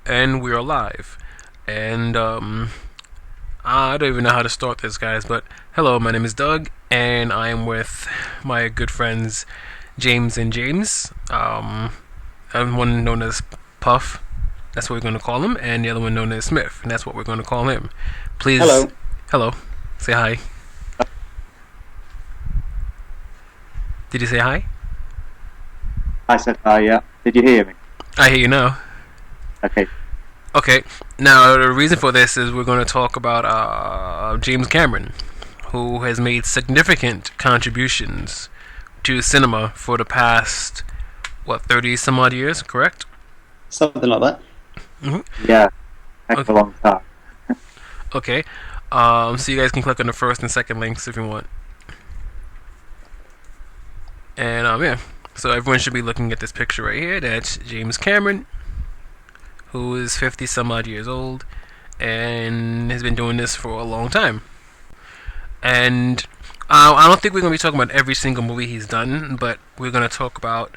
And we're alive. And I don't even know how to start this, guys. But hello, my name is Doug, and I am with my good friends James and James. One known as Puff. That's what we're going to call him, and the other one known as Smith, and that's what we're going to call him. Please, Hello. hello, say hi. Did you say hi? I said hi, yeah. Did you hear me? I hear you now. Okay. Okay, now the reason for this is we're going to talk about James Cameron, who has made significant contributions to cinema for the past, 30 some odd years, correct? Something like that. Yeah. Heck of a long time. Okay, so you guys can click on the first and second links if you want. And, yeah, so everyone should be looking at this picture right here. That's James Cameron, who is 50 some odd years old and has been doing this for a long time. And I don't think we're going to be talking about every single movie he's done, but we're going to talk about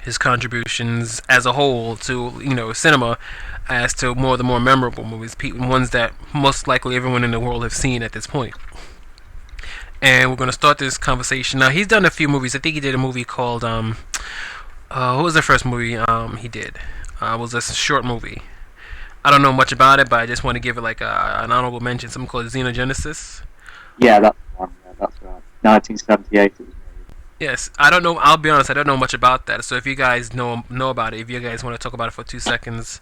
his contributions as a whole to, cinema, as to the more memorable movies, ones that most likely everyone in the world have seen at this point. And we're going to start this conversation. Now, he's done a few movies. I think he did a movie called, what was the first movie he did? It was a short movie. I don't know much about it, but I just want to give it like an honorable mention. Something called Xenogenesis. Yeah, that's the one. Yeah, that's right. 1978 it was made. Yes, I don't know. I'll be honest. I don't know much about that. So if you guys know about it, if you guys want to talk about it for 2 seconds,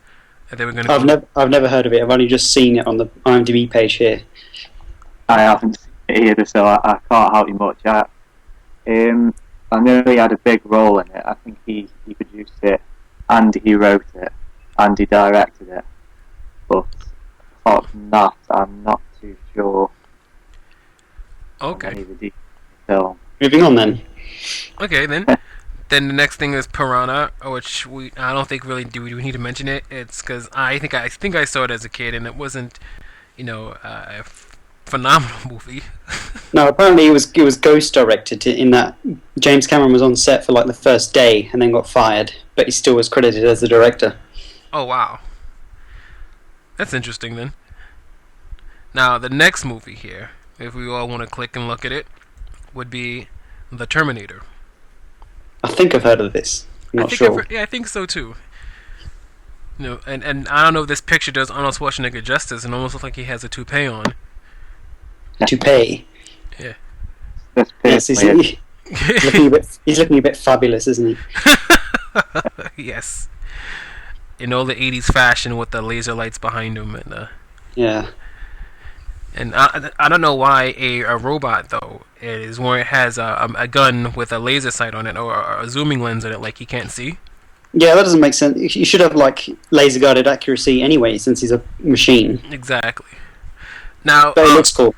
and then we're gonna. I've never heard of it. I've only just seen it on the IMDb page here. I haven't seen it either, so I can't help you much. I know he had a big role in it. I think he produced it, and he wrote it, and he directed it. But apart from that, I'm not too sure. Okay. On any of the details of the film. Moving on then. Okay then. Then the next thing is Piranha, which I don't think really do we need to mention it. It's because I think I saw it as a kid, and it wasn't, a phenomenal movie. No, apparently it was ghost directed in that James Cameron was on set for like the first day and then got fired, but he still was credited as the director. Oh wow, that's interesting then. Now the next movie here, if we all want to click and look at it, would be The Terminator. I think I've heard of this. I'm not sure. I think so too. And I don't know if this picture does Arnold Schwarzenegger justice. It almost looks like he has a toupee on. Toupee. Yeah. Yes, he's looking a bit fabulous, isn't he? Yes. In all the 80s fashion with the laser lights behind him and yeah. And I don't know why a robot though has a gun with a laser sight on it or a zooming lens on it like he can't see. Yeah, that doesn't make sense. You should have like laser guided accuracy anyway, since he's a machine. Exactly. Now, but it looks cool.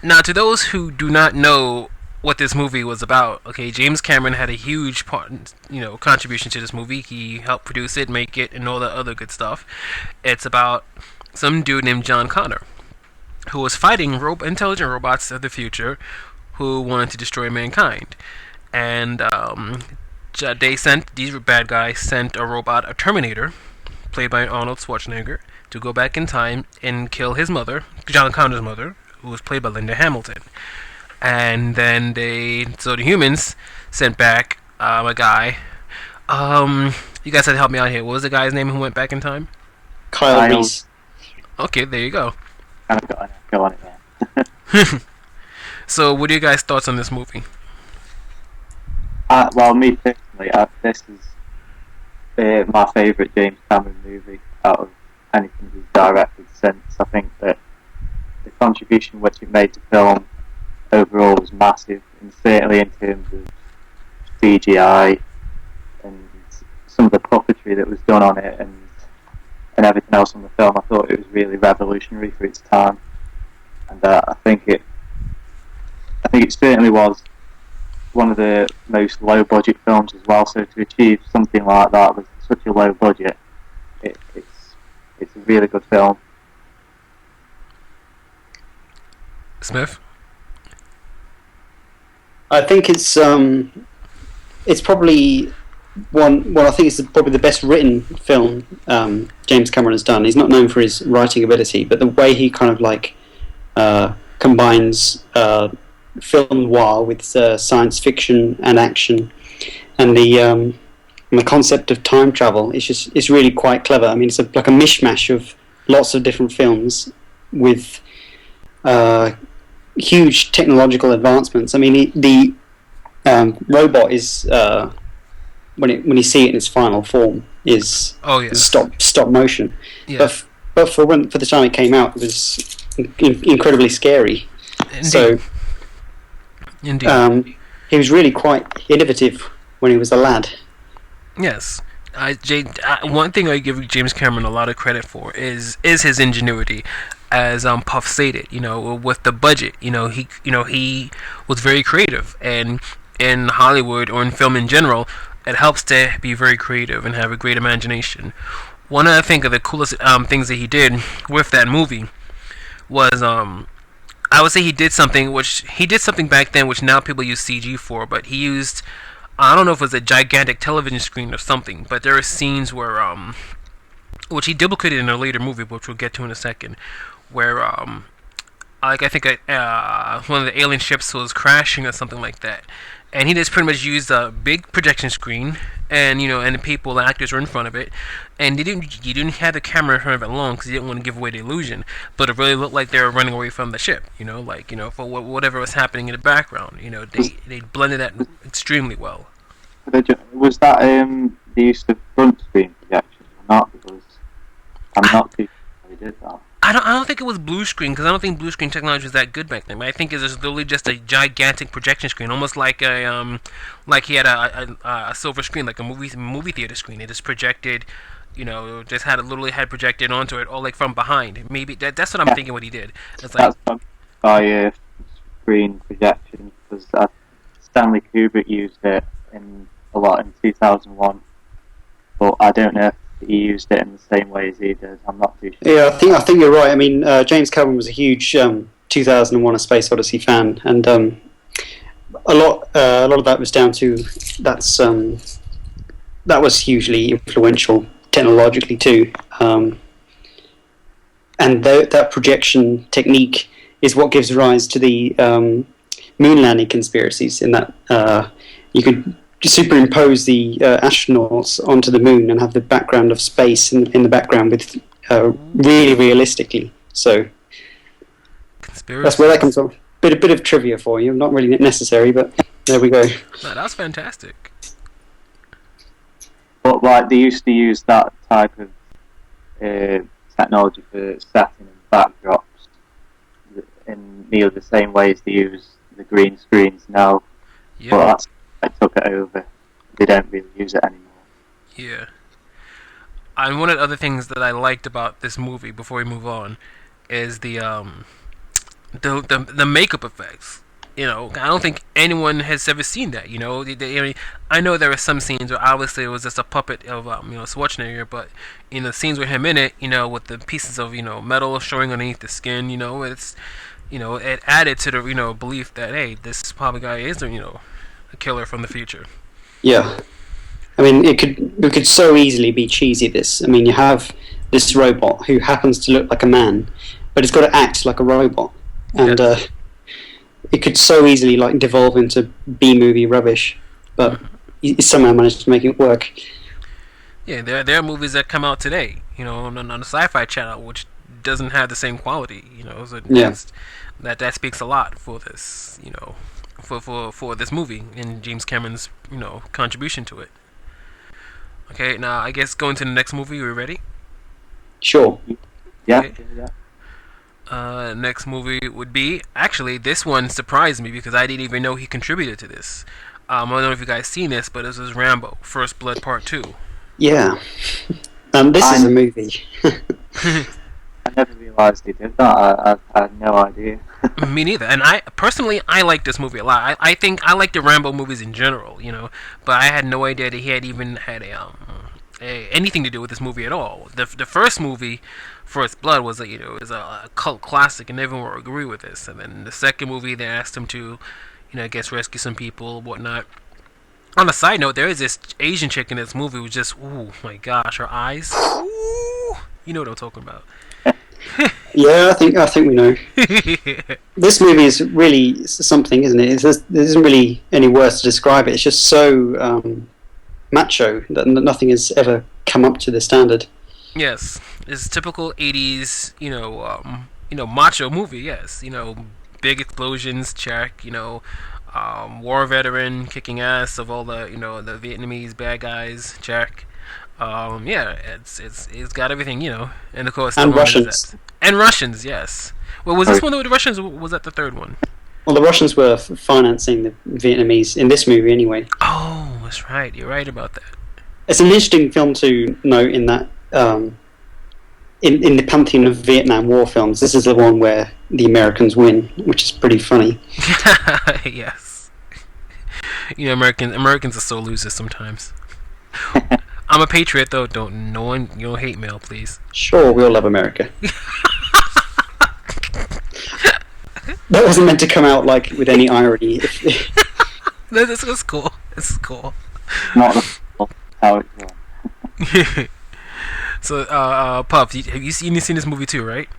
Now, to those who do not know what this movie was about, okay, James Cameron had a huge contribution to this movie. He helped produce it, make it, and all that other good stuff. It's about some dude named John Connor, who was fighting intelligent robots of the future who wanted to destroy mankind. And these bad guys sent a robot, a Terminator, played by Arnold Schwarzenegger, to go back in time and kill his mother, John Connor's mother, who was played by Linda Hamilton. And then the humans sent back a guy. You guys had to help me out here. What was the guy's name who went back in time? Kyle Reese. Okay, there you go. Kind of got an echo on it there. So, what are your guys' thoughts on this movie? Well, me personally, this is my favourite James Cameron movie out of anything he's directed since. I think that the contribution which he made to film overall was massive, and certainly in terms of CGI and some of the puppetry that was done on it and everything else on the film. I thought it was really revolutionary for its time, and I think it certainly was one of the most low budget films as well. So to achieve something like that with such a low budget, it's a really good film. Smith? I think it's probably one. Well, I think it's probably the best written film James Cameron has done. He's not known for his writing ability, but the way he kind of like combines film noir with science fiction and action, and the concept of time travel it's really quite clever. I mean, it's like a mishmash of lots of different films with huge technological advancements. I mean, the robot is when you see it in its final form is stop motion. Yeah. But for the time it came out, it was incredibly scary. Indeed. So Indeed. he was really quite innovative when he was a lad. Yes. One thing I give James Cameron a lot of credit for is his ingenuity, as Puff stated. With the budget, he was very creative, and in Hollywood or in film in general, it helps to be very creative and have a great imagination. One of the coolest things that he did with that movie was I would say he did something back then which now people use CG for, but he used, I don't know if it was a gigantic television screen or something, but there are scenes where which he duplicated in a later movie, which we'll get to in a second, where like I think one of the alien ships was crashing or something like that, and he just pretty much used a big projection screen, and and the actors were in front of it, and you didn't have the camera in front of it long because you didn't want to give away the illusion, but it really looked like they were running away from the ship, for whatever was happening in the background. They blended that extremely well. Was that the use of front screen projection or not? Because I'm not too sure he did that. I don't think it was blue screen, because I don't think blue screen technology was that good back then. I think it was literally just a gigantic projection screen, almost like like he had a silver screen, like a movie theater screen. It just projected, just literally had projected onto it, or like from behind. Maybe that's what I'm thinking. What he did. It's like that's by screen projection, because Stanley Kubrick used it a lot in 2001, but I don't know if he used it in the same way as he did. I'm not too sure. Yeah, I think you're right. I mean, James Cameron was a huge 2001: A Space Odyssey fan, and a lot of that was down to that was hugely influential technologically too. And that projection technique is what gives rise to the moon landing conspiracies. In that you could superimpose the astronauts onto the moon and have the background of space in the background with really realistically. So conspiracy. That's where that comes from. Bit of trivia for you. Not really necessary, but there we go. No, that was fantastic. But like they used to use that type of technology for setting and backdrops in the same way as they use the green screens now. Yeah. But that's I took it over. They don't really use it anymore. Yeah. And one of the other things that I liked about this movie, before we move on, is the makeup effects. I don't think anyone has ever seen that. I know there are some scenes where obviously it was just a puppet of Schwarzenegger, but scenes with him in it, with the pieces of metal showing underneath the skin, it's it added to the belief that, hey, this probably guy is a killer from the future. Yeah, I mean, it could so easily be cheesy. This, I mean, you have this robot who happens to look like a man, but it's got to act like a robot, and it could so easily devolve into B-movie rubbish, but he somehow managed to make it work. Yeah, there are movies that come out today, on the Sci-Fi Channel, which doesn't have the same quality, So that speaks a lot for this, for this movie and James Cameron's contribution to it. Okay, now I guess going to the next movie. Are we ready? Sure. Yeah. Okay. Next movie would be, actually, this one surprised me because I didn't even know he contributed to this. I don't know if you guys seen this, but this is Rambo: First Blood Part 2. Yeah. This is a movie. I never realised he did that. I had no idea. Me neither. And I like this movie a lot. I think I like the Rambo movies in general, but I had no idea that he had even had anything to do with this movie at all. The first movie, First Blood, was a cult classic, and everyone will agree with this. And then the second movie, they asked him to, I guess rescue some people, whatnot. On a side note, there is this Asian chick in this movie who just, ooh my gosh, her eyes, ooh, you know what I'm talking about. Yeah, I think we know. This movie is really something, isn't it? There isn't really any words to describe it. It's just so macho that nothing has ever come up to the standard. Yes, it's typical '80s, macho movie. Yes, big explosions, check. War veteran kicking ass of all the the Vietnamese bad guys, check. Yeah, it's got everything, and of course And Stallone does Russians. that. And Russians, yes. Well, was this Sorry. one with the Russians? Or was that the third one? Well, the Russians were financing the Vietnamese in this movie anyway. Oh, that's right. You're right about that. It's an interesting film to note in that in the pantheon of Vietnam War films, this is the one where the Americans win, which is pretty funny. Yes. Americans are so losers sometimes. I'm a patriot though. Don't hate mail, please. Sure, we all love America. That wasn't meant to come out like with any irony. This is cool. This is cool. Not the how it's run. So, Puff, have you seen this movie too, right?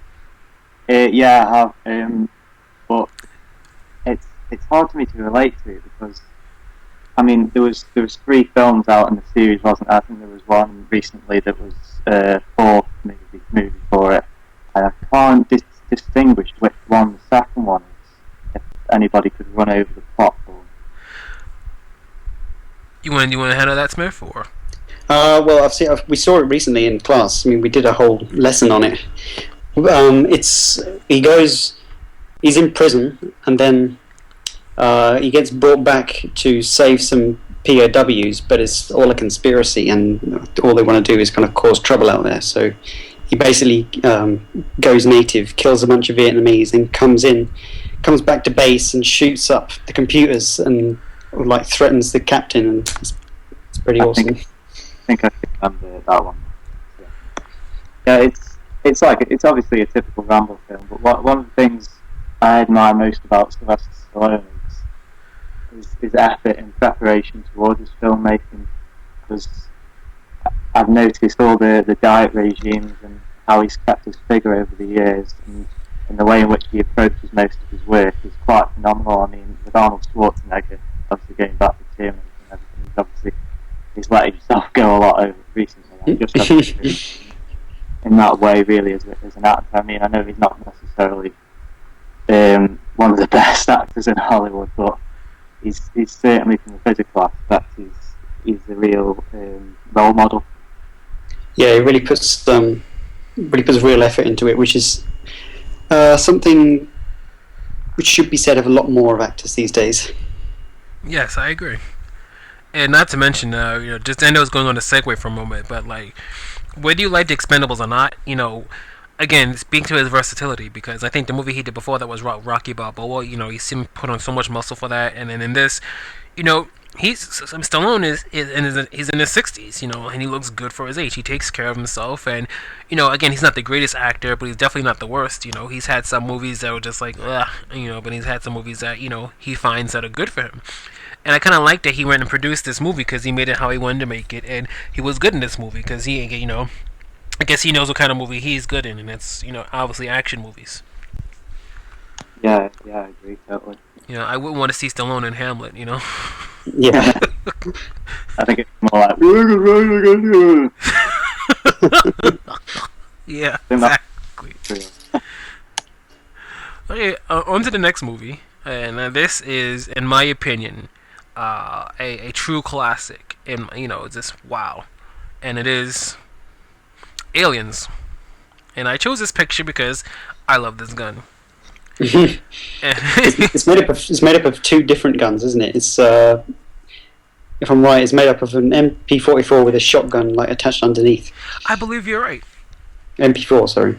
Yeah, I have. But it's hard for me to relate to it because I mean there was 3 films out in the series, wasn't there? I think there was one recently that was 4th movie for it, and I can't distinguish which one the second one is. If anybody could run over the plot for me. You want to handle that, Smith, or? Well, we saw it recently in class. I mean, we did a whole lesson on it. He's in prison, and then he gets brought back to save some POWs, but it's all a conspiracy, and all they want to do is kind of cause trouble out there. So he basically goes native, kills a bunch of Vietnamese, and comes back to base and shoots up the computers and like threatens the captain, and it's pretty awesome. I think I remember that one. Yeah, it's obviously a typical Rambo film, but one of the things I admire most about Sylvester Stallone is his effort in preparation towards his filmmaking, because I've noticed all the diet regimes and how he's kept his figure over the years, and the way in which he approaches most of his work is quite phenomenal. I mean, with Arnold Schwarzenegger, obviously going back to Terminator and everything, he's let himself go a lot over recently. I just have in that way, really, as an actor. I mean, I know he's not necessarily one of the best actors in Hollywood, but he's certainly, from a physical aspect, he's a real role model. Yeah, he really puts real effort into it, which is something which should be said of a lot more of actors these days. Yes, I agree. And not to mention, just I know it's going on a segue for a moment, but like, whether you like The Expendables or not, again, speak to his versatility, because I think the movie he did before that was Rocky Balboa. He seemed put on so much muscle for that, and then in this, Stallone he's in his 60s, and he looks good for his age. He takes care of himself, and again, he's not the greatest actor, but he's definitely not the worst. He's had some movies that were just like, ugh, but he's had some movies that he finds that are good for him. And I kind of like that he went and produced this movie because he made it how he wanted to make it, and he was good in this movie because he, I guess he knows what kind of movie he's good in, and it's obviously action movies. Yeah, I agree totally. I wouldn't want to see Stallone in Hamlet, Yeah. I think it's more like yeah, exactly. Okay, on to the next movie, and this is, in my opinion, a true classic, and just wow, and it is Aliens, and I chose this picture because I love this gun. It's made up of 2 different guns, isn't it? It's if I'm right, it's made up of an MP44 with a shotgun like attached underneath. I believe you're right. MP4, sorry.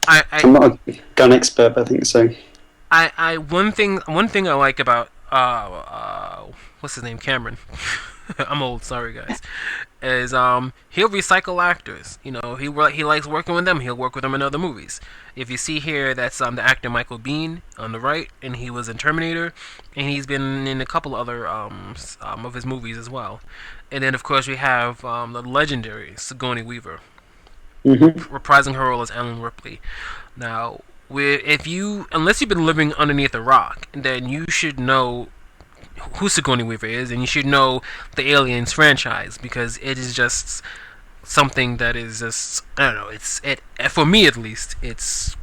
I'm not a gun expert, but I think so. One thing I like about what's his name, Cameron. I'm old. Sorry, guys. Is he'll recycle actors. You know, he likes working with them. He'll work with them in other movies. If you see here, that's the actor Michael Biehn on the right, and he was in Terminator, and he's been in a couple other of his movies as well. And then of course we have the legendary Sigourney Weaver Hmm. reprising her role as Ellen Ripley. Now, if you unless you've been living underneath a rock, then you should know who Sigourney Weaver is, and you should know the Aliens franchise because it is just something that is just I don't know. It for me at least. It's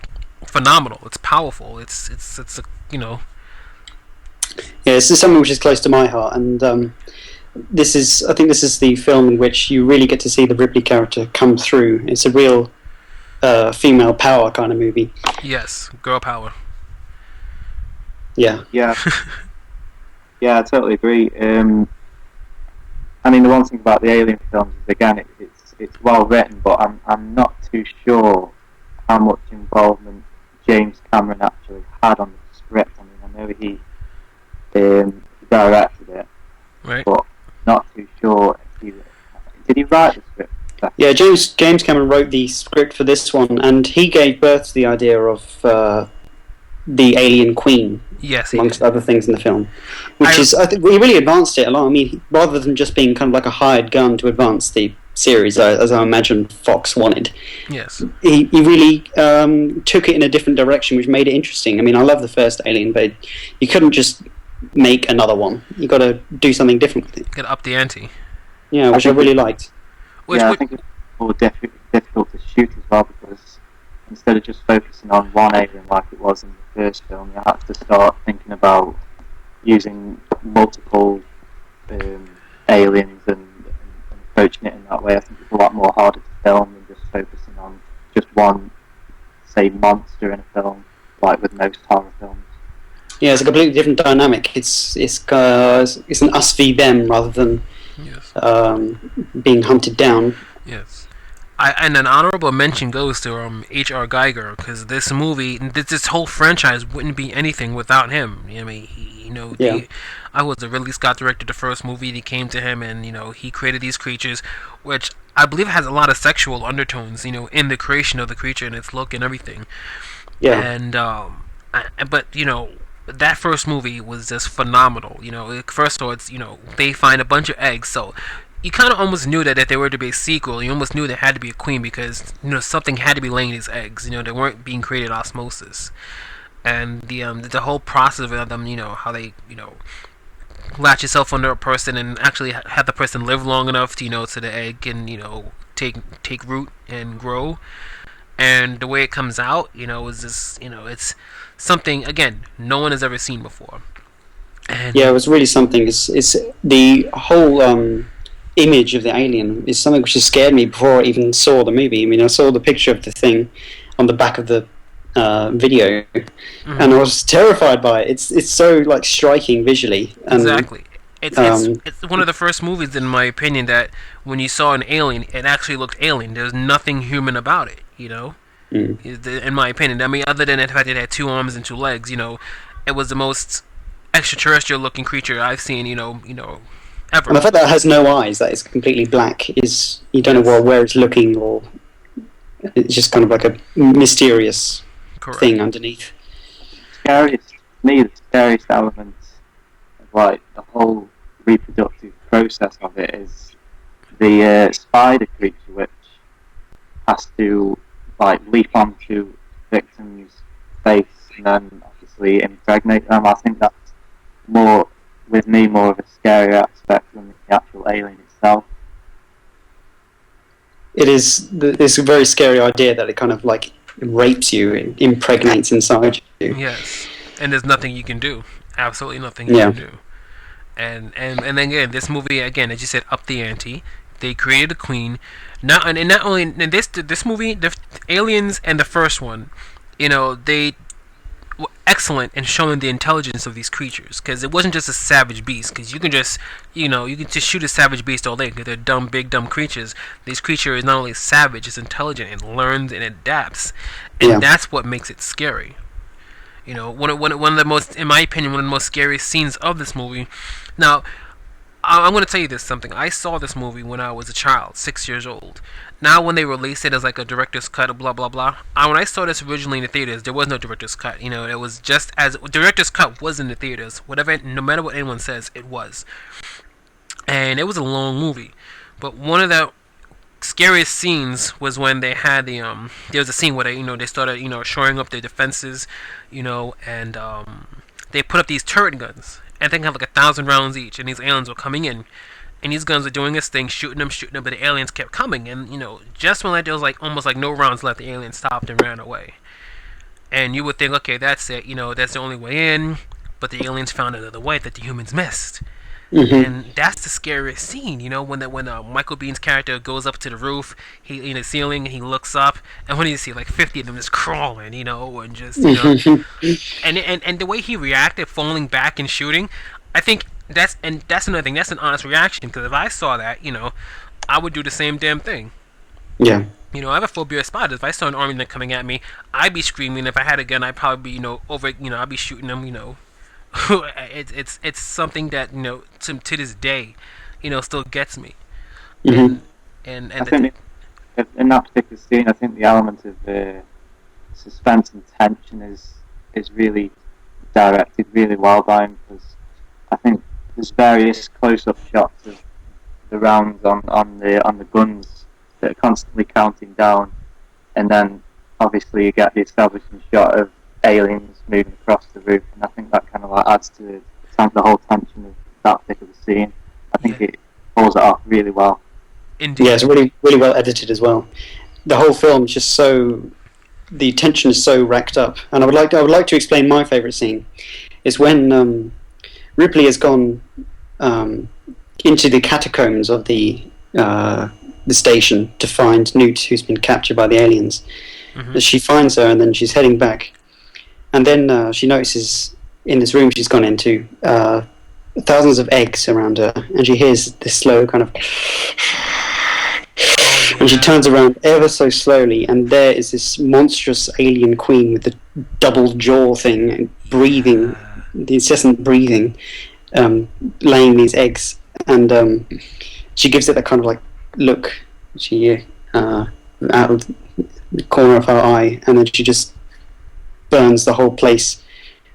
phenomenal. It's powerful. It's a, you know. Yeah, this is something which is close to my heart, and I think this is the film in which you really get to see the Ripley character come through. It's a real female power kind of movie. Yes, girl power. Yeah. Yeah, yeah, I totally agree. I mean, the one thing about the Alien films is again, it's well written, but I'm not too sure how much involvement James Cameron actually had on the script. I mean, I know he directed it, Right. but not too sure if he did he write the script. Yeah, James Cameron wrote the script for this one, and he gave birth to the idea of the alien queen, Yes, he amongst did. other things in the film, which I think he really advanced it a lot. I mean, rather than just being kind of like a hired gun to advance the series, as I imagine Fox wanted, Yes. he really took it in a different direction, which made it interesting. I mean, I love the first Alien, but you couldn't just make another one. You got to do something different with it. Gotta up the ante. Yeah, which I really liked. Which, Yeah, I which think it's more difficult to shoot as well because instead of just focusing on one alien like it was in the first film, you have to start thinking about using multiple aliens and approaching it in that way. I think it's a lot more harder to film than just focusing on just one, say, monster in a film, like with most horror films. Yeah, it's a completely different dynamic. It's an us v them rather than yes. being hunted down. Yes. And an honorable mention goes to H.R. Geiger because this movie, this whole franchise wouldn't be anything without him. I mean, Yeah. I was the Ridley Scott directed the first movie. He came to him, and he created these creatures, which I believe has a lot of sexual undertones. In the creation of the creature and its look and everything. Yeah, And but that first movie was just phenomenal. First of all, it's they find a bunch of eggs, so you kind of almost knew that if there were to be a sequel, you almost knew there had to be a queen because something had to be laying these eggs. They weren't being created osmosis, and the whole process of them, how they latch yourself under a person and actually have the person live long enough to so the egg can take root and grow, and the way it comes out, is just it's something again no one has ever seen before. And yeah, it was really something. It's the whole image of the alien is something which has scared me before I even saw the movie. I mean, I saw the picture of the thing on the back of the video, and I was terrified by it. It's so like striking visually. And, exactly. It's one of the first movies, in my opinion, that when you saw an alien, it actually looked alien. There's nothing human about it, in my opinion. I mean, other than the fact that it had 2 arms and 2 legs, it was the most extraterrestrial-looking creature I've seen, ever. And the fact that it has no eyes, that it's completely black, is you don't know where it's looking, or it's just kind of like a mysterious Correct. thing underneath. Scariest, to me, the scariest elements of like the whole reproductive process of it is the spider creature, which has to like leap onto victims' face and then obviously impregnate them. I think that's more, with me, more of a scary aspect than the actual alien itself. It's a very scary idea that it kind of like rapes you and impregnates inside you. Yes, and there's nothing you can do. Absolutely nothing you Yeah. can do. And then again, this movie again, as you said, up the ante. They created a queen. Not only in this movie, the Aliens and the first one, they were excellent in showing the intelligence of these creatures because it wasn't just a savage beast. Because you can just shoot a savage beast all day because they're dumb, big, dumb creatures. This creature is not only savage, it's intelligent. It learns and adapts, and Yeah. that's what makes it scary. One of the most, in my opinion, one of the most scariest scenes of this movie. Now, I'm going to tell you this something. I saw this movie when I was a child, 6 years old. Now, when they released it as like a director's cut, blah blah blah. When I saw this originally in the theaters, there was no director's cut. You know, it was just as director's cut was in the theaters. Whatever, no matter what anyone says, it was. And it was a long movie. But one of the scariest scenes was when they had there was a scene where they started shoring up their defenses, and they put up these turret guns, and they had like 1,000 rounds each, and these aliens were coming in, and these guns were doing this thing, shooting them, but the aliens kept coming, and just when like, there was like almost like no rounds left, the aliens stopped and ran away, and you would think, okay, that's it, that's the only way in, but the aliens found another way that the humans missed. And that's the scariest scene, when Michael Bean's character goes up to the roof, he in the ceiling, and he looks up, and when you see like 50 of them just crawling, and just and the way he reacted, falling back and shooting, I think that's another thing. That's an honest reaction, because if I saw that, I would do the same damn thing. Yeah. I have a phobia of spiders. If I saw an army man coming at me, I'd be screaming. If I had a gun, I'd probably be I'd be shooting them. It's something that to this day, still gets me. And I think in that particular scene, I think the element of suspense and tension is really directed really well by him, because I think there's various close-up shots of the rounds on the guns that are constantly counting down, and then obviously you get the establishing shot of aliens moving across the roof, and I think that kind of like adds to the whole tension of that particular scene. I think it pulls it off really well. Indeed. Yeah, it's really really well edited as well. The whole film is just the tension is so racked up, and I would like to explain my favourite scene. Is when Ripley has gone into the catacombs of the station to find Newt, who's been captured by the aliens. She finds her, and then she's heading back. And then she notices in this room she's gone into thousands of eggs around her, and she hears this slow kind of, and she turns around ever so slowly, and there is this monstrous alien queen with the double jaw thing, and breathing, the incessant breathing, laying these eggs, and she gives it that kind of like look. She out of the corner of her eye, and then she just burns the whole place.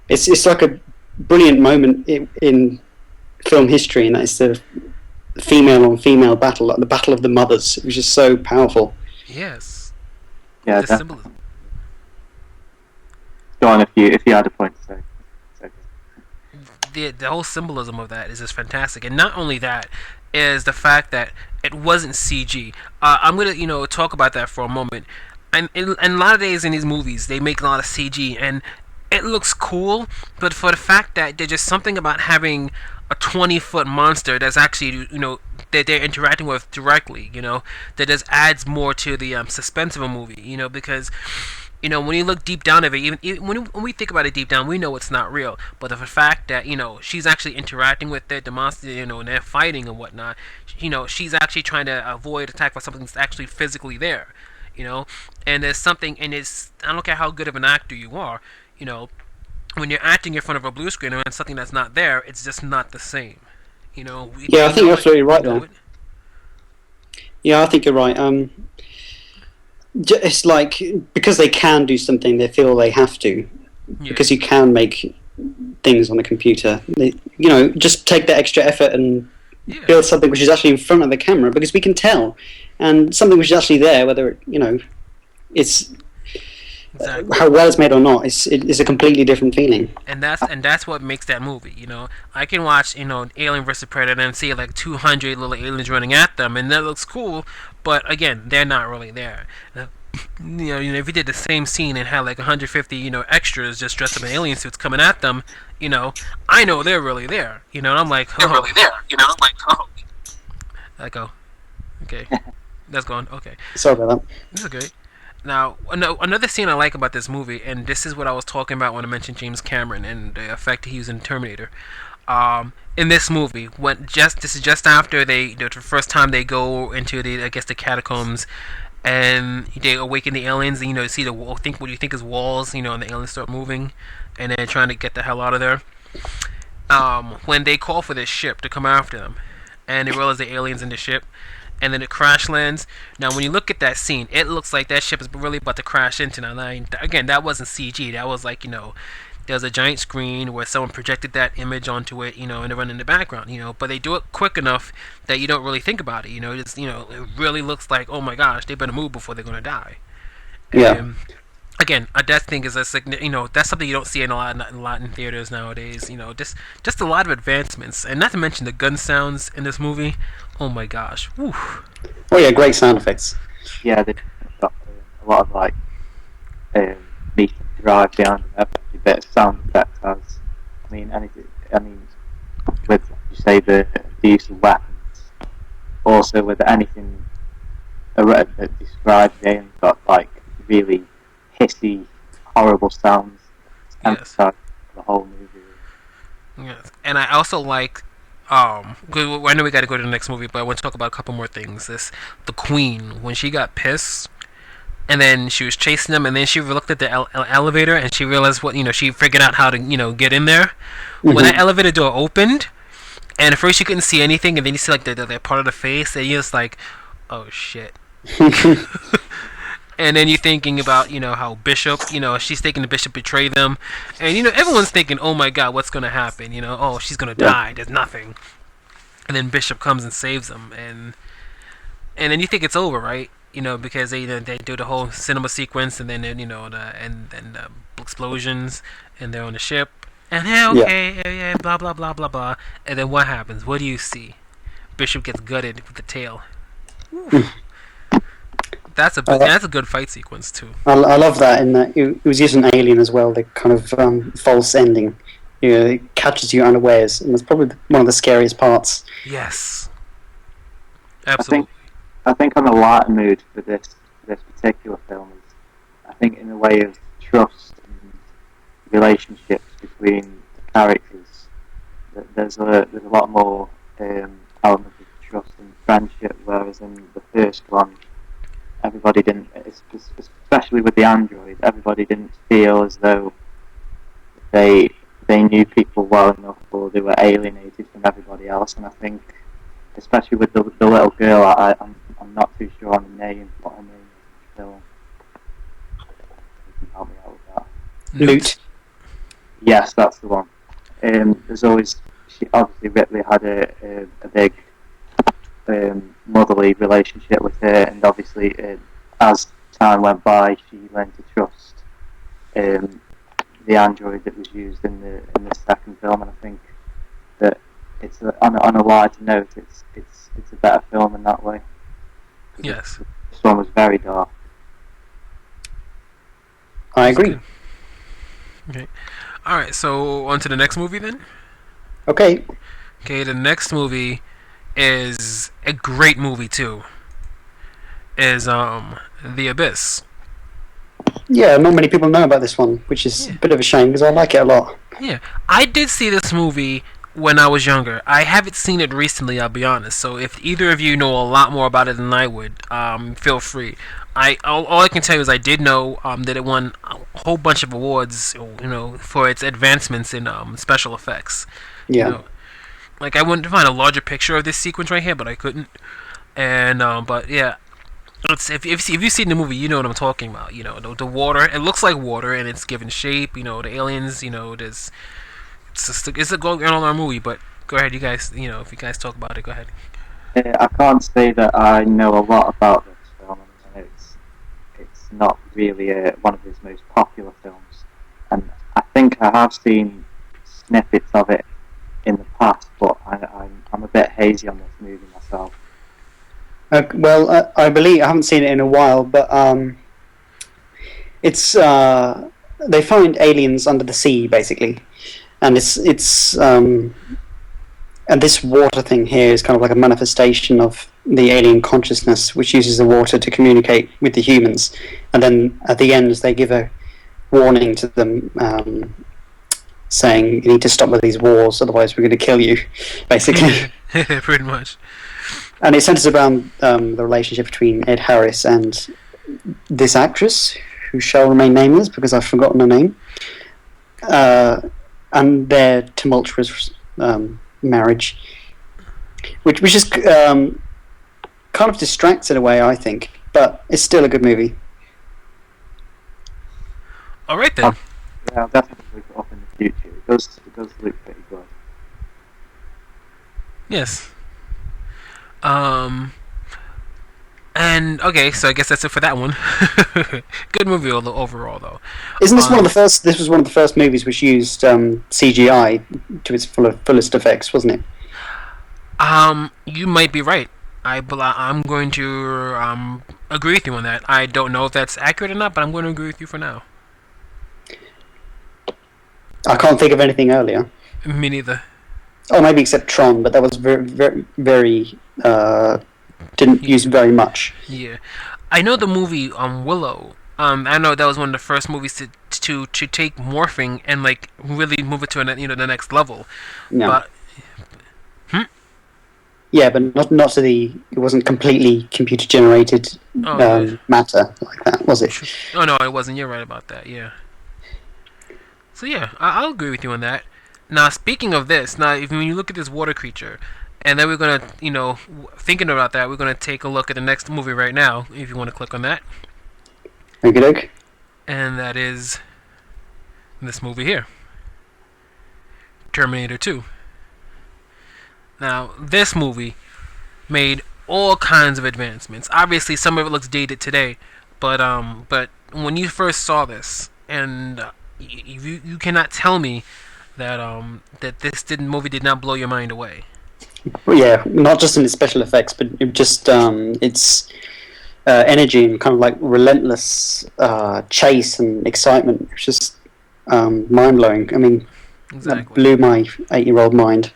It's like a brilliant moment in film history, and that's the female on female battle, like the Battle of the Mothers. It was just so powerful. Yes. Yeah, the symbolism. Go on if you had a point to say. The whole symbolism of that is just fantastic, and not only that is the fact that it wasn't CG. I'm gonna talk about that for a moment. And a lot of days in these movies, they make a lot of CG, and it looks cool, but for the fact that there's just something about having a 20-foot monster that's actually, that they're interacting with directly, that just adds more to the suspense of a movie, because, when you look deep down of it, even when we think about it deep down, we know it's not real, but the fact that, she's actually interacting with it, the monster, and they're fighting and whatnot, she's actually trying to avoid attack by something that's actually physically there. And there's something, and I don't care how good of an actor you are, when you're acting in front of a blue screen and something that's not there, it's just not the same. Yeah, I think you're absolutely right there. Yeah, I think you're right. It's like, because they can do something, they feel they have to. Yeah. Because you can make things on the computer. Just take that extra effort and build something which is actually in front of the camera, because we can tell. And something which is actually there, whether it's exactly. How well it's made or not, it's a completely different feeling. And that's what makes that movie. I can watch Alien vs Predator and see like 200 little aliens running at them, and that looks cool. But again, they're not really there. If you did the same scene and had like 150 extras just dressed up in alien suits coming at them, I know they're really there. And I'm like, they're really there. I go, okay. That's gone. Okay. Sorry about that. This is good. Now, another scene I like about this movie, and this is what I was talking about when I mentioned James Cameron and the effect he used in Terminator. In this movie, this is just after the first time they go into the catacombs, and they awaken the aliens. And, you see the wall. Think what you think is walls. And the aliens start moving, and they're trying to get the hell out of there. When they call for this ship to come after them. and they realize the aliens in the ship, and then it crash lands. Now, when you look at that scene, it looks like that ship is really about to crash into. Now, again, that wasn't CG. That was like, there's a giant screen where someone projected that image onto it, and they run in the background, But they do it quick enough that you don't really think about it, it really looks like, oh my gosh, they better move before they're gonna die. Yeah. Again, a death thing is that's something you don't see in a lot in theaters nowadays. Just a lot of advancements, and not to mention the gun sounds in this movie. Oh my gosh! Woo. Oh yeah, great sound effects. Yeah, they've got a lot of like meat and drive behind them. Every bit of sound effects has. With like you say the use of weapons, also with anything that describes the aliens got like really hissy, horrible sounds. Yes. The whole movie. Yes, and I also like. I know we got to go to the next movie, but I want to talk about a couple more things. The Queen, when she got pissed, and then she was chasing them, and then she looked at the elevator, and she realized she figured out how to get in there. Mm-hmm. When that elevator door opened, and at first you couldn't see anything, and then you see like the part of the face, and you're just like, oh shit. And then you're thinking about, how Bishop, she's thinking the Bishop betrayed them. And, everyone's thinking, oh my god, what's going to happen? Oh, she's going to die. There's nothing. And then Bishop comes and saves them. And then you think it's over, right? Because they do the whole cinema sequence, and then, the explosions, and they're on the ship. And, yeah, blah, blah, blah, blah, blah. And then what happens? What do you see? Bishop gets gutted with the tail. That's a good fight sequence too. I love that in that it was using Alien as well. The kind of false ending, it catches you unawares, and it's probably one of the scariest parts. Yes, absolutely. I think on the lighter mood for this particular film is, I think in the way of trust and relationships between the characters, there's a lot more elements of trust and friendship, whereas in the first one, everybody didn't, especially with the android, everybody didn't feel as though they knew people well enough, or they were alienated from everybody else. And I think, especially with the little girl, I'm not too sure on the name, what her name is in the film. You can help me out with that. Loot. Yes, that's the one. There's always, obviously Ripley had a big motherly relationship with her, and obviously as time went by, she learned to trust the android that was used in the second film. And I think that it's on a lighter note, it's a better film in that way. Yes, this one was very dark. I agree. Okay, all right. So on to the next movie then. Okay. Okay, the next movie is a great movie too. Is The Abyss. Yeah, not many people know about this one, which is a bit of a shame because I like it a lot. Yeah, I did see this movie when I was younger. I haven't seen it recently, I'll be honest. So if either of you know a lot more about it than I would, feel free. All I can tell you is I did know that it won a whole bunch of awards, for its advancements in special effects. Yeah. Like I wanted to find a larger picture of this sequence right here, but I couldn't. And but yeah, if you've seen the movie, you know what I'm talking about. The water. It looks like water, and it's given shape. The aliens. There's it's a going on our movie. But go ahead, you guys. If you guys talk about it, go ahead. I can't say that I know a lot about this film. I mean, it's not really one of his most popular films, and I think I have seen snippets of it in the past, but I'm a bit hazy on this movie myself. Well, I believe I haven't seen it in a while, but it's they find aliens under the sea basically, and it's and this water thing here is kind of like a manifestation of the alien consciousness, which uses the water to communicate with the humans, and then at the end they give a warning to them. Saying you need to stop with these wars, otherwise we're going to kill you, basically. Pretty much. And it centers around the relationship between Ed Harris and this actress, who shall remain nameless because I've forgotten her name, and their tumultuous marriage. which is kind of distracts in a way, I think, but it's still a good movie. All right then. Yeah, I'll definitely look it up in the future. It does look pretty good. Yes. Um. And okay, so I guess that's it for that one. Good movie overall, though. Isn't this one of the first? This was one of the first movies which used CGI to its fullest effects, wasn't it? You might be right. I'm going to agree with you on that. I don't know if that's accurate or not, but I'm going to agree with you for now. I can't think of anything earlier. Me neither. Oh, maybe except Tron, but that was very didn't use very much. Yeah, I know the movie Willow. I know that was one of the first movies to take morphing and like really move it to the next level. Yeah. But yeah, but not to the. It wasn't completely computer generated matter like that, was it? Oh no, it wasn't. You're right about that. Yeah. So yeah, I'll agree with you on that. Now speaking of this, when you look at this water creature, and then we're gonna, thinking about that, we're gonna take a look at the next movie right now. If you want to click on that. Okie doke. And that is this movie here, Terminator 2. Now, this movie made all kinds of advancements. Obviously, some of it looks dated today, but when you first saw this, and you cannot tell me that this movie did not blow your mind away. Well, yeah, not just in its special effects, but just its energy and kind of like relentless chase and excitement. It's just mind blowing. I mean, exactly. That blew my 8-year-old mind.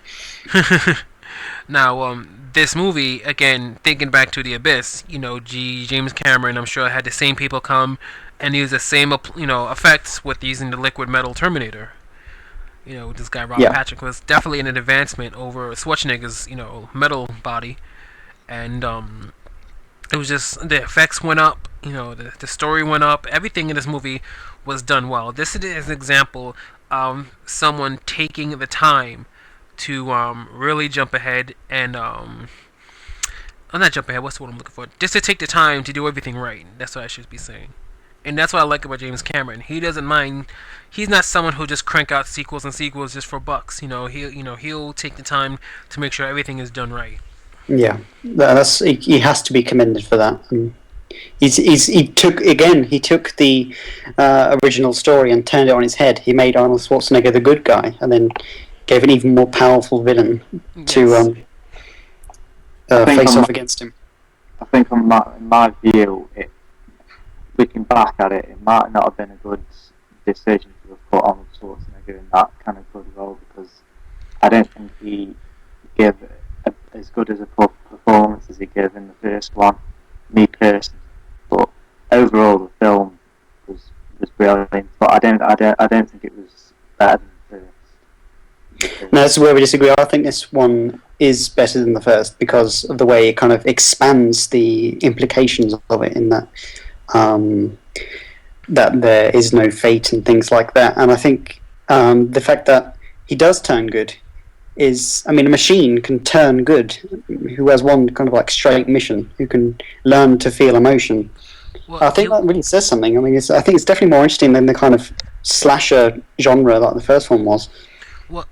Now, this movie, again, thinking back to The Abyss, James Cameron, I'm sure, had the same people come and use the same, effects with using the liquid metal Terminator. This guy, Robert Patrick, was definitely an advancement over Schwarzenegger's, metal body. And, it was just, the effects went up, the story went up, everything in this movie was done well. This is an example of someone taking the time to really jump ahead and I'm not jump ahead. What's the word I'm looking for? Just to take the time to do everything right. That's what I should be saying. And that's what I like about James Cameron. He doesn't mind. He's not someone who just crank out sequels and sequels just for bucks. He'll take the time to make sure everything is done right. Yeah, he has to be commended for that. He took the original story and turned it on its head. He made Arnold Schwarzenegger the good guy, and then gave an even more powerful villain to face off against him. I think, in my view, looking back at it, it might not have been a good decision to have put Arnold Schwarzenegger in that kind of good role, because I don't think he gave as good as a performance as he gave in the first one, me personally. But overall, the film was brilliant. But I don't think it was better than the first. No, that's where we disagree. I think this one is better than the first because of the way it kind of expands the implications of it, in that that there is no fate and things like that. And I think the fact that he does turn good is, a machine can turn good who has one kind of like straight mission, who can learn to feel emotion. Well, I think that really says something. I think it's definitely more interesting than the kind of slasher genre that the first one was. Well,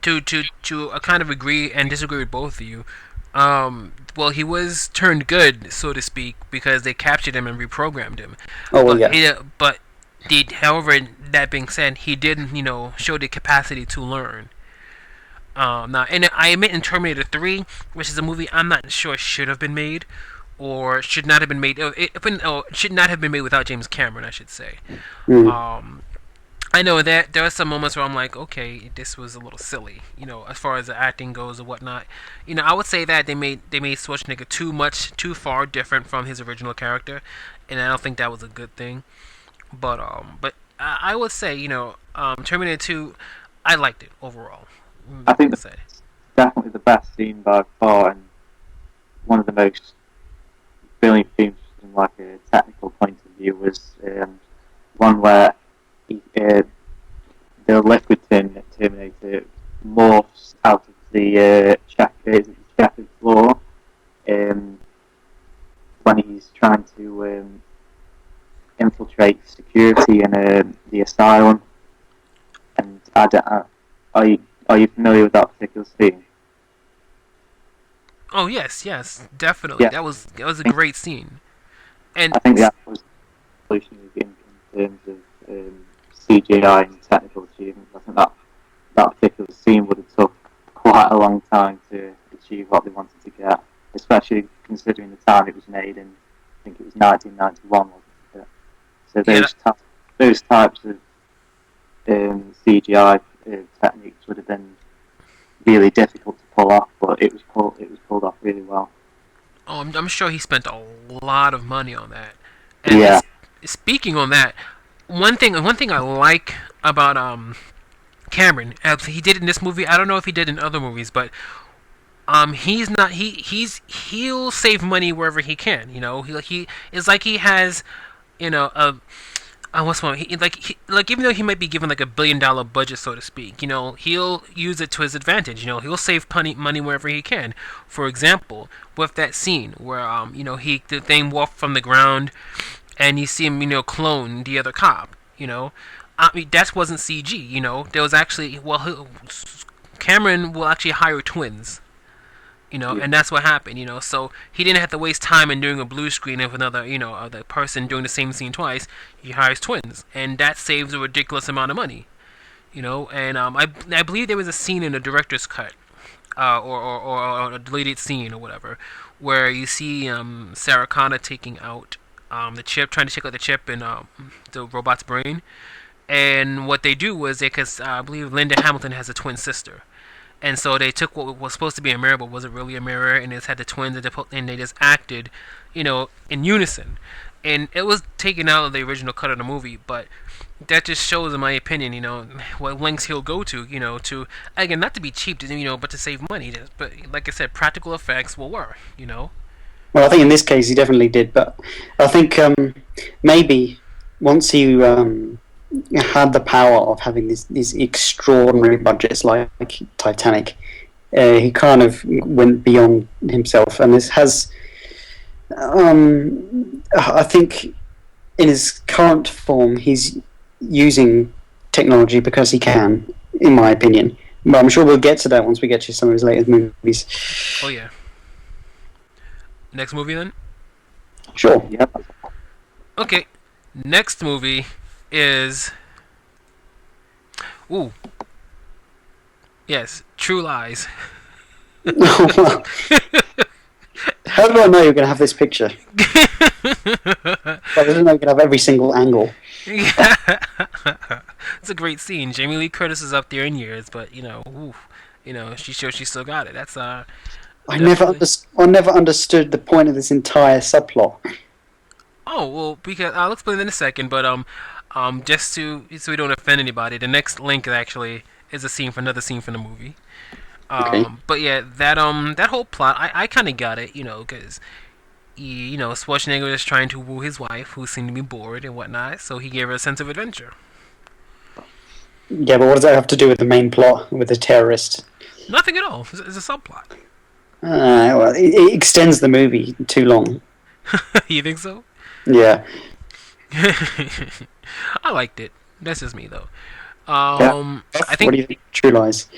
to kind of agree and disagree with both of you. Well, he was turned good, so to speak, because they captured him and reprogrammed him. Oh, well, yeah. However, that being said, he didn't, show the capacity to learn. Now, and I admit in Terminator 3, which is a movie I'm not sure should have been made, or should not have been made. Should not have been made without James Cameron, I should say. I know that there are some moments where I'm like, okay, this was a little silly, as far as the acting goes or whatnot. I would say that they made Schwarzenegger too far different from his original character, and I don't think that was a good thing. But I would say, Terminator 2, I liked it overall. I think it's definitely the best scene by far, and one of the most brilliant themes from like a technical point of view was one where the liquid Terminator morphs out of the checkered floor, when he's trying to infiltrate security in the asylum. And are you familiar with that particular scene? Oh yes, definitely. Yeah, That was a great scene. And I think that was revolutionary in terms of CGI and technical achievements. I think that particular scene would have took quite a long time to achieve what they wanted to get, especially considering the time it was made in. I think it was 1991, wasn't it? So yeah, those types of CGI techniques would have been really difficult to pull off, but it was pulled off really well. oh, I'm sure he spent a lot of money on that. Yeah, And speaking on that, one thing I like about Cameron, as he did in this movie. I don't know if he did in other movies, but he's not he'll save money wherever he can. You know, he it's like he has, you know, a what's one? Like even though he might be given like $1 billion budget, so to speak, you know, he'll use it to his advantage. You know, he'll save money wherever he can. For example, with that scene where you know, the thing walked from the ground, and you see him, you know, clone the other cop. You know, I mean that wasn't CG. You know, there was actually Cameron will actually hire twins, you know, yeah, and that's what happened, you know. So he didn't have to waste time in doing a blue screen of another, you know, of the person doing the same scene twice. He hires twins, and that saves a ridiculous amount of money, you know. And I believe there was a scene in the director's cut, or a deleted scene or whatever, where you see Sarah Connor taking out the chip, trying to take out the chip in the robot's brain. And what they do was because I believe Linda Hamilton has a twin sister, and so they took what was supposed to be a mirror, but wasn't really a mirror, and it had the twins, and they just acted, you know, in unison. And it was taken out of the original cut of the movie, but that just shows, in my opinion, you know, what lengths he'll go to, you know, to again not to be cheap, you know, but to save money. But like I said, practical effects will work, you know. Well, I think in this case he definitely did, but I think maybe once he had the power of having these extraordinary budgets like Titanic, he kind of went beyond himself, and this has, I think, in his current form, he's using technology because he can, in my opinion. But I'm sure we'll get to that once we get to some of his latest movies. Oh yeah. Next movie then. Sure. yep. Okay. Next movie is. Ooh. Yes, True Lies. Well, how do I know you're going to have this picture? I didn't know you're going to have every single angle. Yeah. It's a great scene. Jamie Lee Curtis is up there in years, but you know, you know, she shows she still got it. That's I definitely. never understood the point of this entire subplot. Oh well, because I'll explain in a second, but just so we don't offend anybody, the next link actually is a scene for another scene from the movie. Okay. But yeah, that whole plot, I kind of got it, you know, because you know, Schwarzenegger is trying to woo his wife, who seemed to be bored and whatnot, so he gave her a sense of adventure. Yeah, but what does that have to do with the main plot with the terrorist? Nothing at all. It's a subplot. Well, it extends the movie too long. You think so? Yeah. I liked it. That's just me though. Yeah. I What think do you think of True Lies?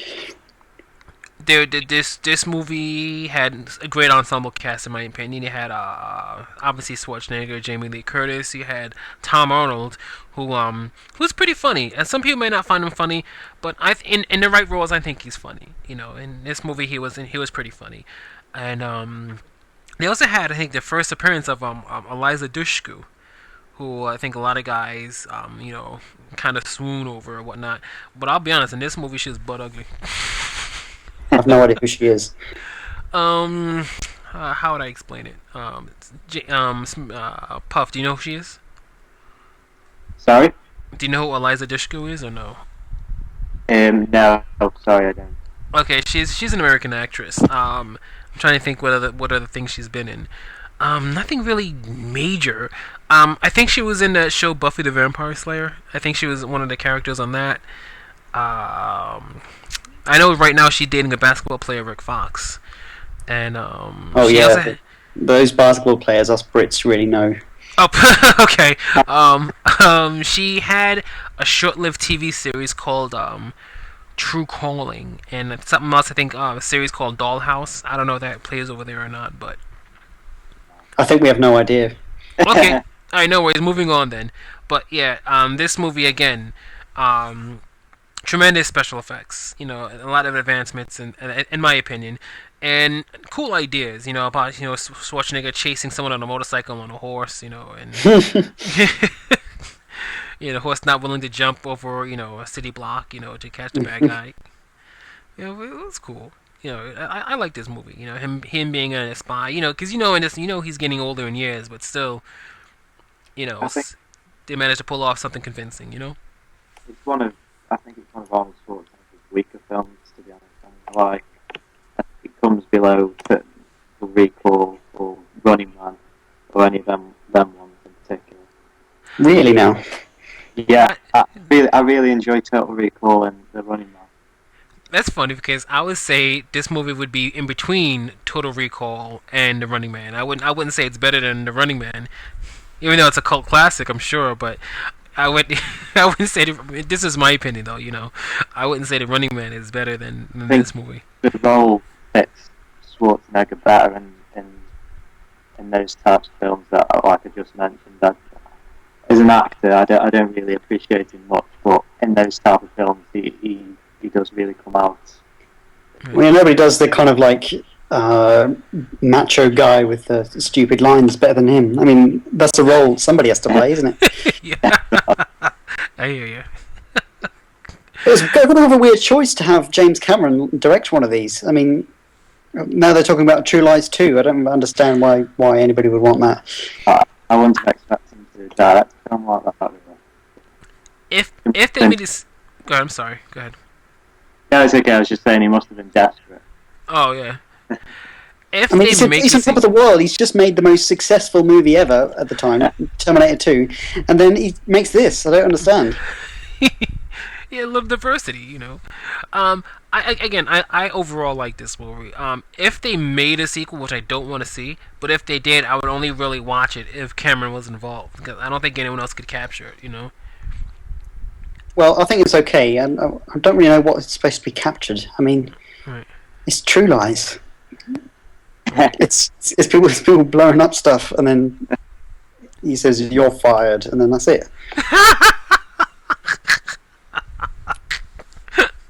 this movie had a great ensemble cast in my opinion. You had obviously Schwarzenegger, Jamie Lee Curtis. You had Tom Arnold, who's pretty funny. And some people may not find him funny, but in the right roles, I think he's funny. You know, in this movie, he was pretty funny, and they also had, I think, the first appearance of Eliza Dushku, who I think a lot of guys you know, kind of swoon over or whatnot. But I'll be honest, in this movie, she was butt ugly. I have no idea who she is. Um, how would I explain it? Puff, do you know who she is? Sorry. Do you know who Eliza Dushku is or no? No, sorry, I don't. Okay, she's an American actress. I'm trying to think what other things she's been in. Nothing really major. I think she was in that show Buffy the Vampire Slayer. I think she was one of the characters on that. I know right now she's dating a basketball player, Rick Fox, and Oh she yeah, also. those basketball players, us Brits really know. Oh, okay. She had a short-lived TV series called True Calling, and something else. I think a series called Dollhouse. I don't know if that plays over there or not, but I think we have no idea. okay. All right, no worries. Moving on then. But yeah, this movie again, um, tremendous special effects. You know, a lot of advancements, in my opinion, and cool ideas. You know, about Schwarzenegger chasing someone on a motorcycle on a horse. You know, and the horse not willing to jump over a city block. To catch the bad guy. It was cool. I like this movie. Him being a spy. Because in this, he's getting older in years, but still, I think they managed to pull off something convincing. it's one of I think it's one of Arnold Schwarzenegger's weaker films, to be honest. Like, I think it comes below the Recall or Running Man or any of them ones in particular. Really now? Yeah, I really enjoy Total Recall and The Running Man. That's funny because I would say this movie would be in between Total Recall and The Running Man. I wouldn't say it's better than The Running Man, even though it's a cult classic, I'm sure. But I wouldn't say this is my opinion though. I wouldn't say The Running Man is better than this movie. The role fits Schwarzenegger better in those types of films that, like I just mentioned. That as an actor, I don't really appreciate him much, but in those type of films, he does really come out. Well, nobody does the kind of like macho guy with the stupid lines better than him. I mean, that's a role somebody has to play, isn't it? Yeah, I hear you. It's going to have a weird choice to have James Cameron direct one of these. I mean, now they're talking about True Lies 2. I don't understand why anybody would want that. I wouldn't expect him to direct a film like that. If they made this, go ahead. I'm sorry. Go ahead. No, it's okay. I was just saying he must have been desperate. Oh yeah. If I mean, they make he's on this, top of the world. He's just made the most successful movie ever at the time, Terminator 2, and then he makes this. I don't understand. yeah, love diversity. I overall like this movie. If they made a sequel, which I don't want to see, but if they did, I would only really watch it if Cameron was involved, because I don't think anyone else could capture it. Well, I think it's okay, and I don't really know what it's supposed to be captured. I mean, Right. it's True Lies. It's people blowing up stuff, and then he says you're fired, and then that's it.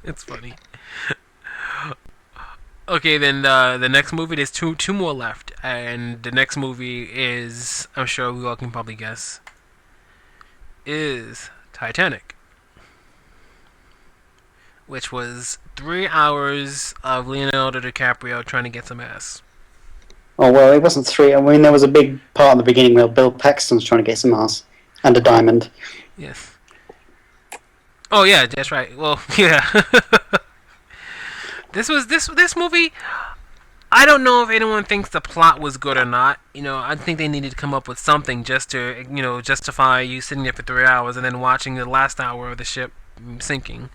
It's funny. Okay, then the next movie, there's two more left, and the next movie is, I'm sure we all can probably guess, is Titanic, which was 3 hours of Leonardo DiCaprio trying to get some ass. Oh well, it wasn't 3. I mean, there was a big part in the beginning where Bill Paxton's trying to get some ass and a diamond. Yes. Oh yeah, that's right. Well, yeah. This movie. I don't know if anyone thinks the plot was good or not. I think they needed to come up with something just to, justify you sitting there for 3 hours and then watching the last hour of the ship sinking.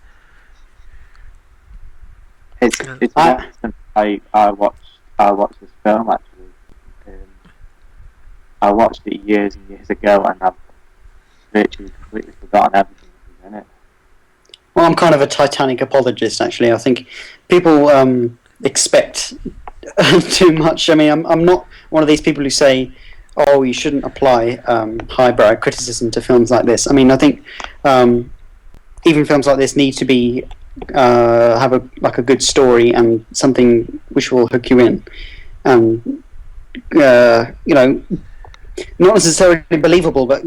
It's I watched this film actually. I watched it years and years ago, and I've virtually completely forgotten everything that was in it. Well, I'm kind of a Titanic apologist, actually. I think people expect too much. I mean, I'm not one of these people who say, "Oh, you shouldn't apply highbrow criticism to films like this." I mean, I think even films like this need to be have a good story and something which will hook you in, and not necessarily believable, but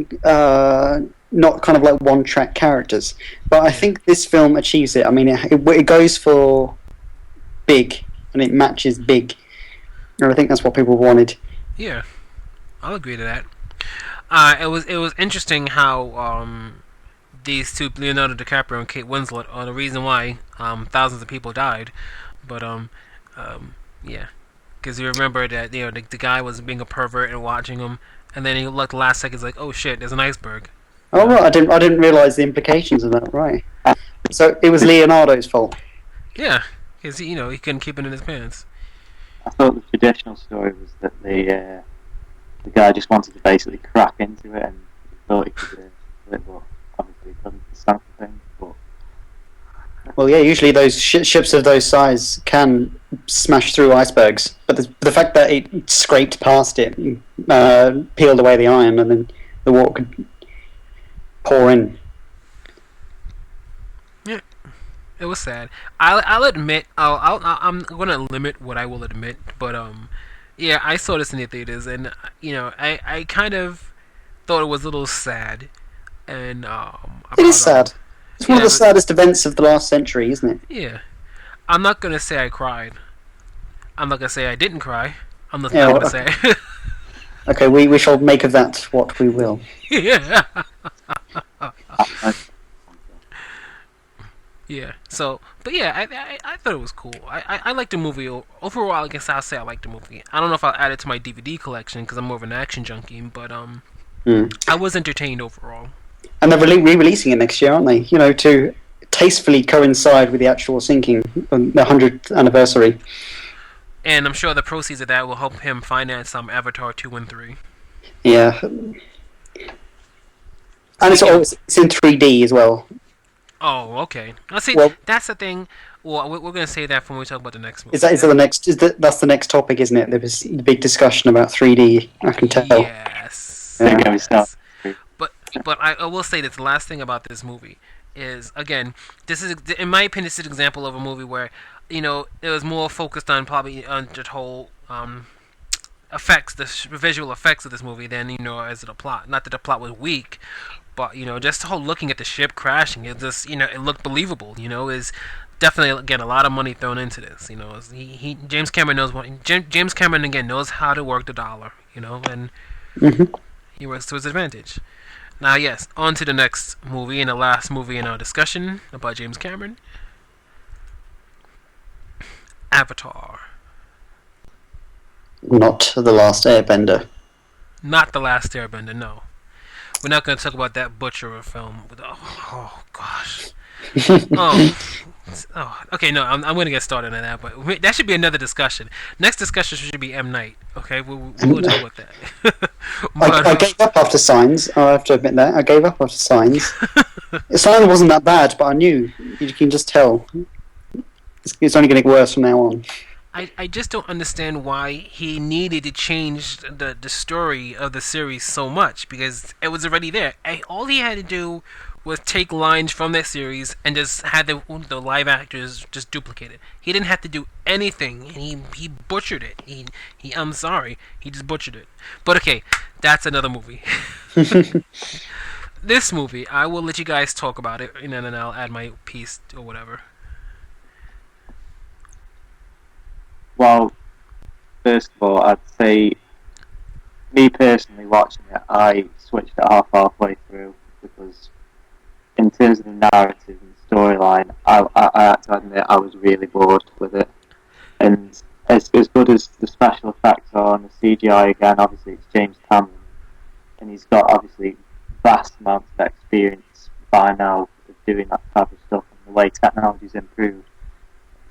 not kind of like one-track characters. But I think this film achieves it. I mean, it goes for big, and it matches big. And I think that's what people wanted. Yeah, I'll agree to that. It was interesting how these two, Leonardo DiCaprio and Kate Winslet, are the reason why thousands of people died. But yeah, because you remember that the guy was being a pervert and watching him, and then he looked the last second, like, oh shit, there's an iceberg. Oh right, I didn't realise the implications of that. Right, so it was Leonardo's fault. Yeah, because he couldn't keep it in his pants. I thought the traditional story was that the guy just wanted to basically crack into it and he thought he could do it, but obviously he couldn't. The stamp thing, but Well, yeah, usually those ships of those size can smash through icebergs, but the fact that it scraped past it, peeled away the iron, and then the water could pour in. Yeah, it was sad. I'll admit, I'm gonna limit what I will admit, but yeah, I saw this in the theaters, and I kind of thought it was a little sad, and It is about sad. It's one of yeah, the but saddest events of the last century, isn't it? yeah, I'm not gonna say I cried. I'm not gonna say I didn't cry. I'm just Yeah. not Well, gonna say. okay, we shall make of that what we will. Yeah. I, Yeah. So, but yeah, I thought it was cool. I liked the movie overall. I guess I'll say I liked the movie. I don't know if I'll add it to my DVD collection because I'm more of an action junkie, but Mm. I was entertained overall. And they're re-releasing it next year, aren't they? To tastefully coincide with the actual sinking, the 100th anniversary. And I'm sure the proceeds of that will help him finance Avatar 2 and 3. Yeah, and it's in 3D as well. Oh, okay. Let's see. Well, That's the thing. Well, we're gonna say that when we talk about the next movie. is that the next? That's the next topic, isn't it? There was the big discussion about 3D. I can tell. Yes. there you go, we start. But I will say that the last thing about this movie is, again, this is, in my opinion, this is an example of a movie where it was more focused on probably on the whole effects, the visual effects of this movie than as the plot. Not that the plot was weak, but just the whole looking at the ship crashing, it just it looked believable. Is definitely, again, a lot of money thrown into this. James Cameron knows James Cameron, again, knows how to work the dollar. And Mm-hmm. he works to his advantage. Now, yes, on to the next movie and the last movie in our discussion about James Cameron. Avatar. Not the last Airbender. Not The Last Airbender, no. We're not going to talk about that butcher of film. Oh gosh. Okay, no, I'm going to get started on that, but that should be another discussion. Next discussion should be M. Night, okay? We'll talk about that. I gave up after Signs. I have to admit that. I gave up after Signs. Signs wasn't that bad, but I knew. You can just tell. It's only going to get worse from now on. I just don't understand why he needed to change the story of the series so much, because it was already there. All he had to do was take lines from that series and just had the live actors just duplicate it. He didn't have to do anything, and he butchered it. I'm sorry, he just butchered it. But okay, that's another movie. This movie, I will let you guys talk about it, and then I'll add my piece or whatever. Well, first of all, I'd say, me personally watching it, I switched it off halfway through because, in terms of the narrative and storyline, I have to admit I was really bored with it. And as good as the special effects are and the CGI, again, obviously it's James Cameron, and he's got obviously vast amounts of experience by now of doing that type of stuff, and the way technology's improved.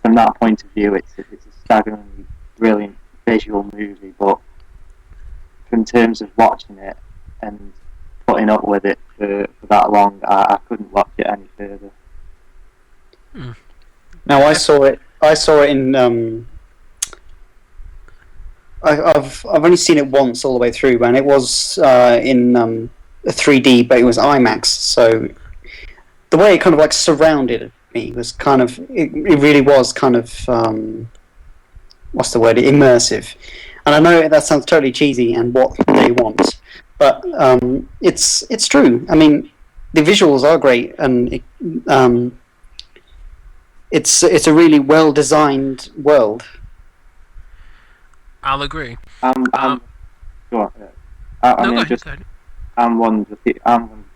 From that point of view, it's a staggeringly brilliant visual movie, but in terms of watching it and putting up with it for that long, I couldn't watch it any further. Now I saw it. In. I've only seen it once all the way through, and it was in 3D, but it was IMAX. So the way it kind of like surrounded me was kind of it really was kind of what's the word, immersive. And I know that sounds totally cheesy and what they want, but it's true. I mean, the visuals are great, and it's a really well designed world. I'll agree. Go on. I No, mean, go ahead. I'm one of the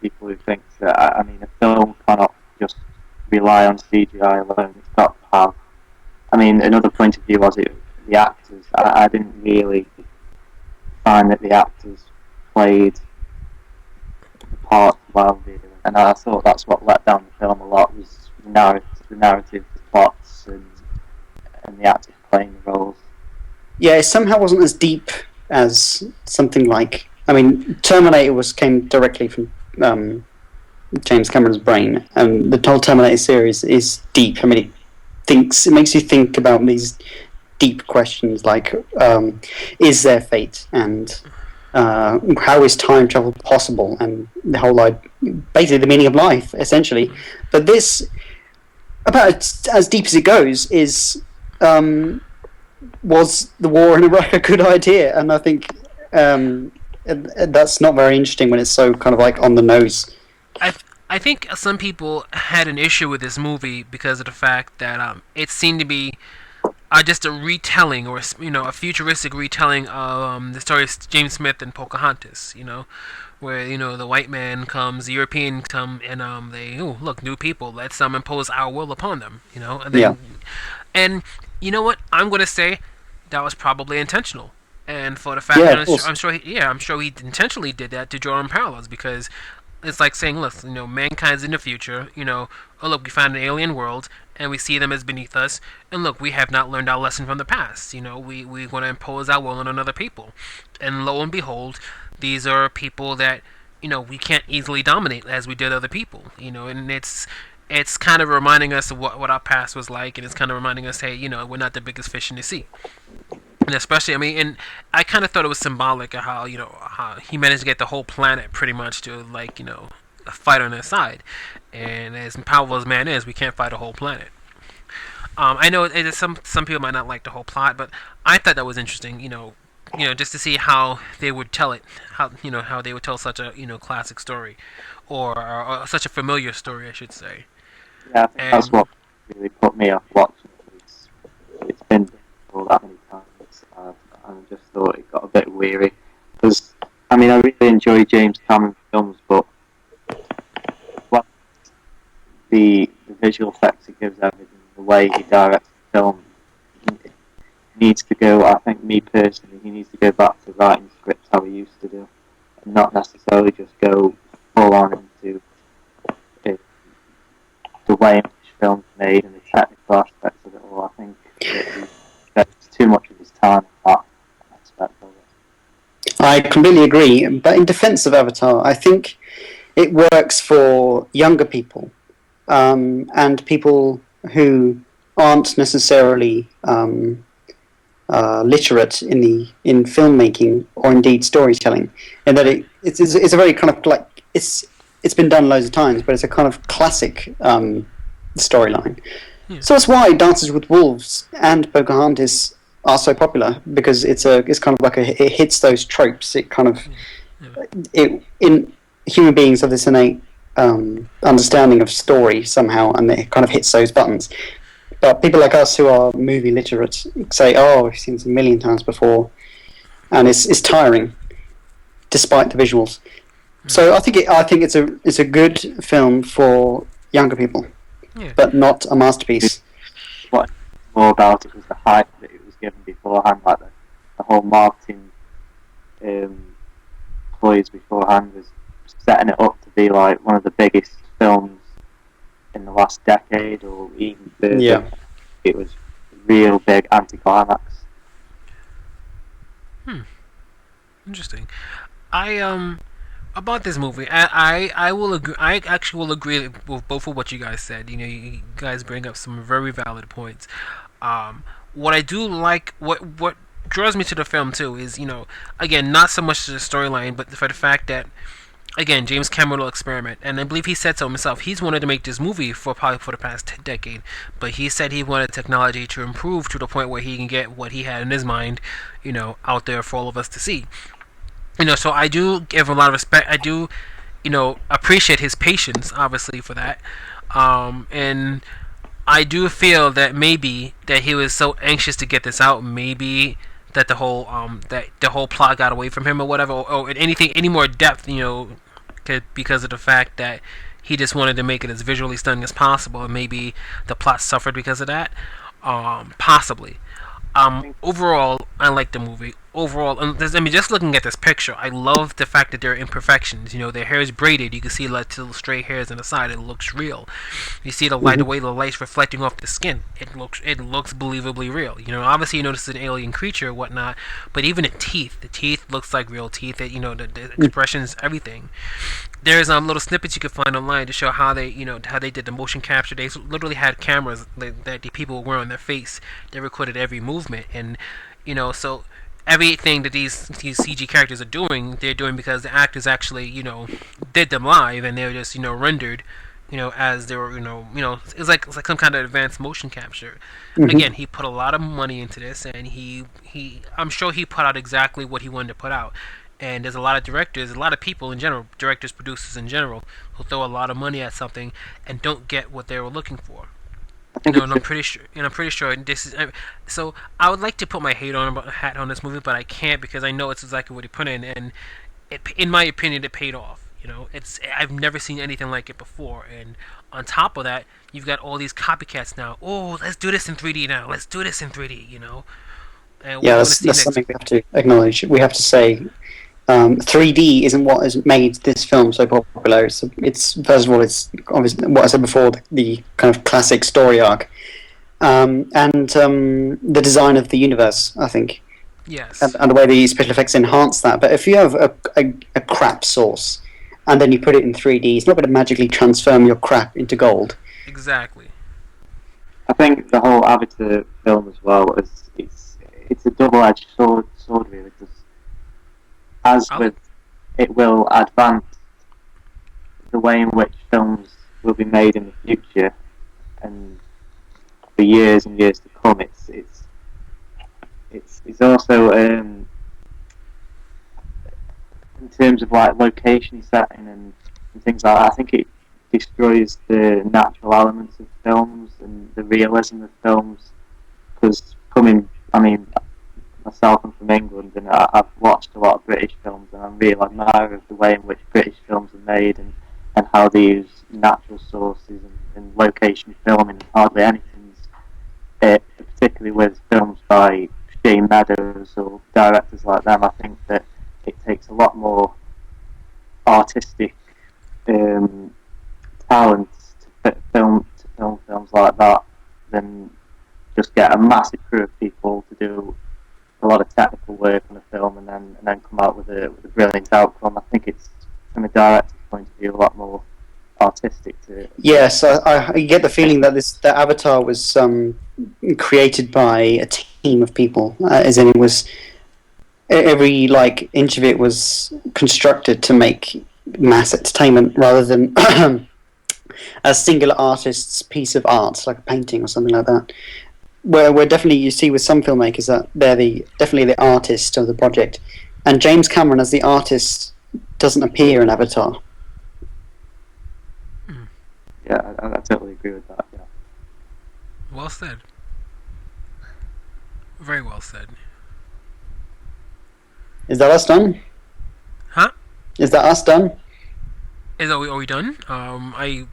people who thinks that I mean a film cannot just rely on CGI alone. It's got to have. I mean, another point of view was the actors. I didn't really find that the actors played the part well, really, and I thought that's what let down the film a lot was the narrative, the plots, and yeah, it somehow wasn't as deep as something like. I mean, Terminator came directly from James Cameron's brain, and the whole Terminator series is deep. I mean, it makes you think about these deep questions like, is there fate, and how is time travel possible, and the whole basically the meaning of life, essentially. But this, about as deep as it goes, is was the war in Iraq a good idea? And I think that's not very interesting when it's so kind of like on the nose. I think some people had an issue with this movie because of the fact that it seemed to be just a retelling, or a futuristic retelling of the story of James Smith and Pocahontas. Where the white man comes, the European come, and they look, new people. Let's impose our will upon them. And then, Yeah. and you know what? I'm gonna say that was probably intentional. And for the fact Yeah, that of course. I'm sure he intentionally did that to draw on parallels, because it's like saying, look, mankind's in the future. Oh look, we found an alien world and we see them as beneath us, and look, we have not learned our lesson from the past. We're going to impose our will on another people, and lo and behold, these are people that we can't easily dominate as we did other people. And it's kind of reminding us of what our past was like, and it's kind of reminding us, hey, we're not the biggest fish in the sea. And especially, and I kind of thought it was symbolic of how how he managed to get the whole planet pretty much to fight on their side. And as powerful as man is, we can't fight a whole planet. I know some people might not like the whole plot, but I thought that was interesting. Just to see how they would tell it, how they would tell such a classic story, or such a familiar story, I should say. Yeah, I think that's what really put me off watching it. It's been done for that many times, and I just thought it got a bit weary. Because I really enjoy James Cameron films, but the visual effects he gives everything, the way he directs the film, he needs to go. I think, me personally, he needs to go back to writing scripts how he used to do, and not necessarily just go full on into the way in which films are made and the technical aspects of it all. I think that he spends too much of his time on that aspect of it. I completely agree. But in defense of Avatar, I think it works for younger people, and people who aren't necessarily literate in filmmaking or indeed storytelling, and that it's a very kind of like it's been done loads of times, but it's a kind of classic storyline. Yeah. So that's why Dances with Wolves and Pocahontas are so popular, because it's kind of like it hits those tropes. It kind of in human beings have this innate understanding of story somehow, and it kind of hits those buttons. But people like us who are movie literate say, "Oh, we've seen this a million times before," and it's tiring, despite the visuals. So I think it's a good film for younger people, but not a masterpiece. What more about it was the hype that it was given beforehand, like the whole marketing ploys beforehand was setting it up to be like one of the biggest films in the last decade, or even further. Yeah. It was a real big anticlimax. Interesting. About this movie, I will agree. I actually will agree with both of what you guys said. You guys bring up some very valid points. What I do like, what draws me to the film too, is again, not so much the storyline, but for the fact that, again, James Cameron will experiment, and I believe he said so himself. He's wanted to make this movie probably for the past decade, but he said he wanted technology to improve to the point where he can get what he had in his mind, out there for all of us to see. So I do give him a lot of respect. I do, appreciate his patience, obviously, for that. And I do feel that maybe that he was so anxious to get this out, maybe that the whole plot got away from him or whatever, or any more depth, because of the fact that he just wanted to make it as visually stunning as possible, and maybe the plot suffered because of that. Possibly. Overall, I like the movie. overall, I mean, just looking at this picture, I love the fact that there are imperfections. You know, their hair is braided. You can see like little stray hairs on the side. It looks real. You see the light, the way the light's reflecting off the skin. It looks believably real. You know, obviously you notice it's an alien creature or whatnot, but even the teeth looks like real teeth. You know, the expressions, everything. There's little snippets you can find online to show how they, how they did the motion capture. They literally had cameras that the people were on their face. They recorded every movement, and so everything that these CG characters are doing, they're doing because the actors actually, did them live, and they were just, rendered, as they were, it's like some kind of advanced motion capture. Again, he put a lot of money into this, and I'm sure he put out exactly what he wanted to put out. And there's a lot of directors, a lot of people in general, directors, producers in general, who throw a lot of money at something and don't get what they were looking for. And I'm pretty sure this is. So I would like to put my hat on this movie, but I can't because I know it's exactly what he put in, and in my opinion, it paid off. I've never seen anything like it before, and on top of that, you've got all these copycats now. Oh, let's do this in 3D now. Let's do this in 3D. And Yeah, that's something we have to acknowledge. We have to say 3D isn't what has made this film so popular. It's first of all, it's obviously what I said before, the kind of classic story arc, and the design of the universe, I think. Yes. And the way the special effects enhance that. But if you have a crap source and then you put it in 3D, it's not going to magically transform your crap into gold. Exactly. I think the whole Avatar film as well is it's a double-edged sword really, because as with it will advance the way in which films will be made in the future, and for years and years to come. It's also in terms of like location setting and things like that. I think it destroys the natural elements of films and the realism of films, because myself, I'm from England, and I've watched a lot of British films, and I'm really admire of the way in which British films are made, and how they use natural sources and location filming. Hardly anything's, particularly with films by Shane Meadows or directors like them. I think that it takes a lot more artistic talent to film films like that than just get a massive crew of people to do a lot of technical work on a film and then come out with a brilliant outcome. I think it's, from a director's point of view, a lot more artistic to it. Yes, I get the feeling that the Avatar was created by a team of people, as in it was every inch of it was constructed to make mass entertainment rather than a singular artist's piece of art, like a painting or something like that. Where definitely you see with some filmmakers that they're definitely the artist of the project, and James Cameron as the artist doesn't appear in Avatar. Yeah, I totally agree with that. Yeah. Well said. Very well said. Is that us done? Huh? Is that us done? Are we done? I will. I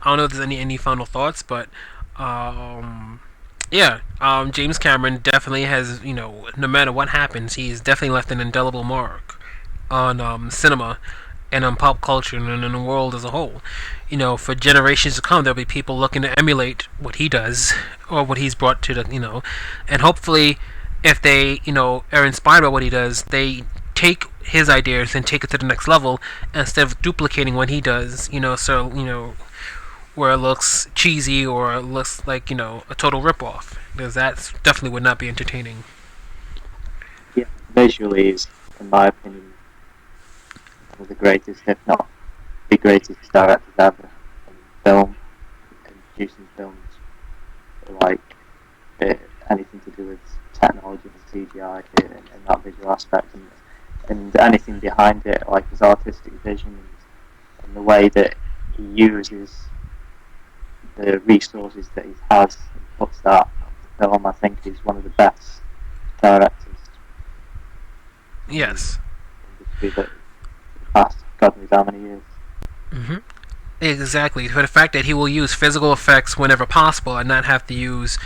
don't know if there's any final thoughts, but James Cameron definitely has, no matter what happens, he's definitely left an indelible mark on cinema and on pop culture and in the world as a whole. For generations to come, there'll be people looking to emulate what he does or what he's brought to the, and hopefully, if they, are inspired by what he does, they take his ideas and take it to the next level instead of duplicating what he does, where it looks cheesy or it looks like, a total ripoff, because that definitely would not be entertaining. Yeah, visually is, in my opinion, one of the greatest, if not the greatest directors ever in film and producing films, like anything to do with technology and CGI and that visual aspect, and anything behind it, like his artistic vision and the way that he uses the resources that he has and puts that on film. I think he's one of the best directors. Yes. In the past God knows how many years. Mm-hmm. Exactly. For the fact that he will use physical effects whenever possible and not have to use,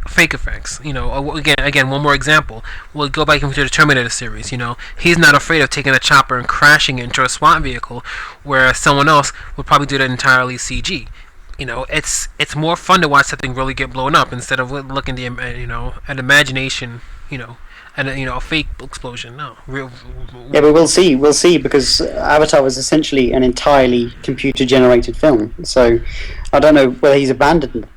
fake effects. Again, one more example. We'll go back into the Terminator series. He's not afraid of taking a chopper and crashing it into a SWAT vehicle, where someone else would probably do that entirely CG. It's more fun to watch something really get blown up instead of looking at imagination. And a fake explosion. No, Yeah, but we'll see, because Avatar was essentially an entirely computer-generated film. So I don't know whether he's abandoned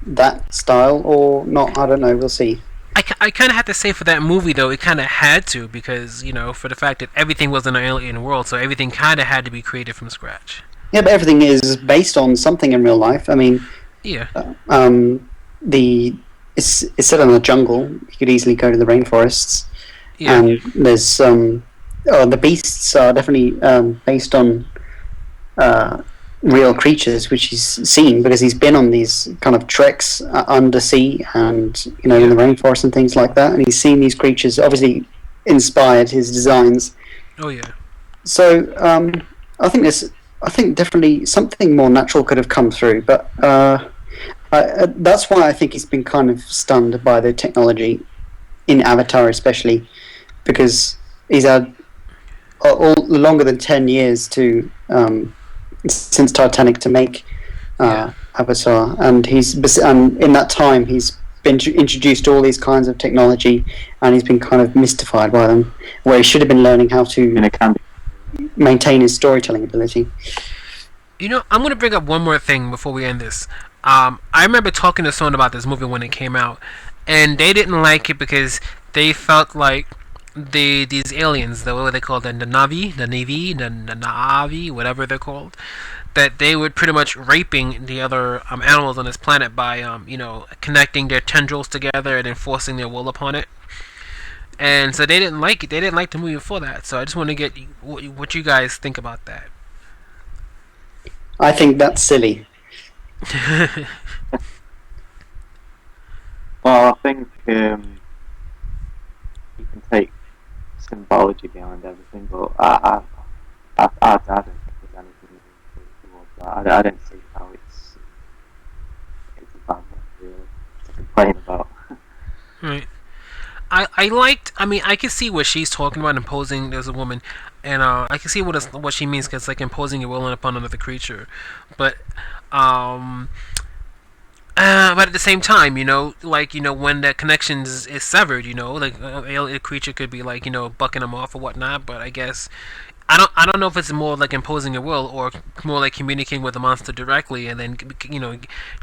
that style or not. I don't know. We'll see. I kind of have to say for that movie though, it kind of had to, because for the fact that everything was in an alien world, so everything kind of had to be created from scratch. Yeah, but everything is based on something in real life. I mean, Yeah. It's set in the jungle. You could easily go to the rainforests, Yeah. and there's the beasts are definitely based on real creatures, which he's seen because he's been on these kind of treks undersea and in the rainforest and things like that, and he's seen these creatures. Obviously, inspired his designs. Oh yeah. So I think definitely something more natural could have come through, but that's why I think he's been kind of stunned by the technology in Avatar, especially because he's had all longer than 10 years to since Titanic to make Avatar, and in that time he's been introduced to all these kinds of technology, and he's been kind of mystified by them, where he should have been learning how to maintain his storytelling ability. I'm going to bring up one more thing before we end this. I remember talking to someone about this movie when it came out, and they didn't like it because they felt like these aliens, what they call the Na'vi, whatever they're called, that they were pretty much raping the other animals on this planet by connecting their tendrils together and enforcing their will upon it. And so they didn't like it. They didn't like the movie for that. So I just want to get what you guys think about that. I think that's silly. Well, I think you can take symbology behind everything, but I don't think there's anything towards that. I don't see how it's a bad one really to complain about. Right. I can see what she's talking about, imposing as a woman, and I can see what she means, because like imposing your will upon another creature, but at the same time, when the connection is severed, like a creature could be like bucking them off or whatnot, but I guess I don't know if it's more like imposing your will or more like communicating with the monster directly and then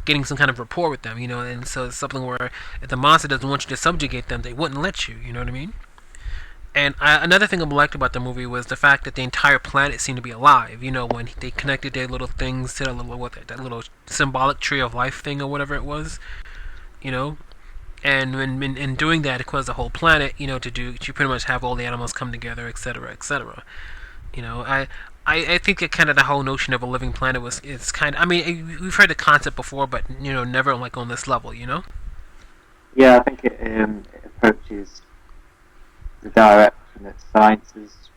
getting some kind of rapport with them, and so it's something where if the monster doesn't want you to subjugate them, they wouldn't let you. You know what I mean? And another thing I liked about the movie was the fact that the entire planet seemed to be alive. When they connected their little things to that little symbolic tree of life thing or whatever it was, and when in doing that, it caused the whole planet, to pretty much have all the animals come together, etc., etc. I think that kind of the whole notion of a living planet is kind of. I mean, we've heard the concept before, but never like on this level. Yeah, I think it approaches the direction that science is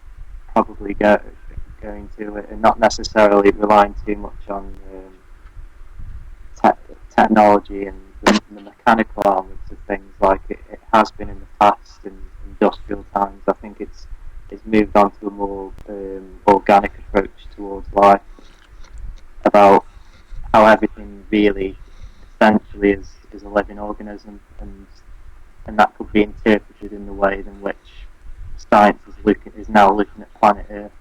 probably going to, and not necessarily relying too much on technology and the mechanical elements of things like it has been in the past in industrial times. I think it's moved on to a more organic approach towards life, about how everything really essentially is a living organism, and that could be interpreted in the ways in which science is now looking at planet Earth.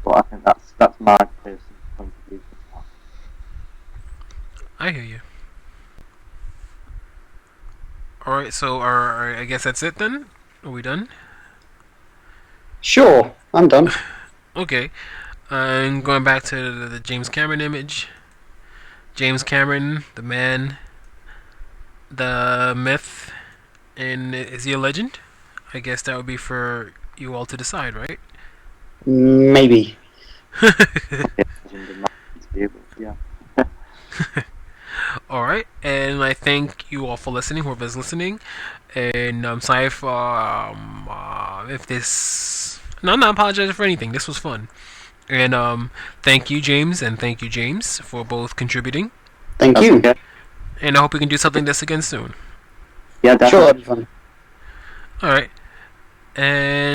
But I think that's my personal point of view. I hear you. Alright, so I guess that's it then? Are we done? Sure, I'm done. Okay. And going back to the James Cameron image. James Cameron, the man, the myth, and is he a legend? I guess that would be for you all to decide, right? Maybe. Yeah. Alright, and I thank you all for listening, whoever's listening. And I'm sorry if this. No, I'm not apologizing for anything. This was fun. And thank you, James, and thank you, James, for both contributing. Thank you. Okay. And I hope we can do something this again soon. Yeah, Sure, definitely. that'd be fun. All right, and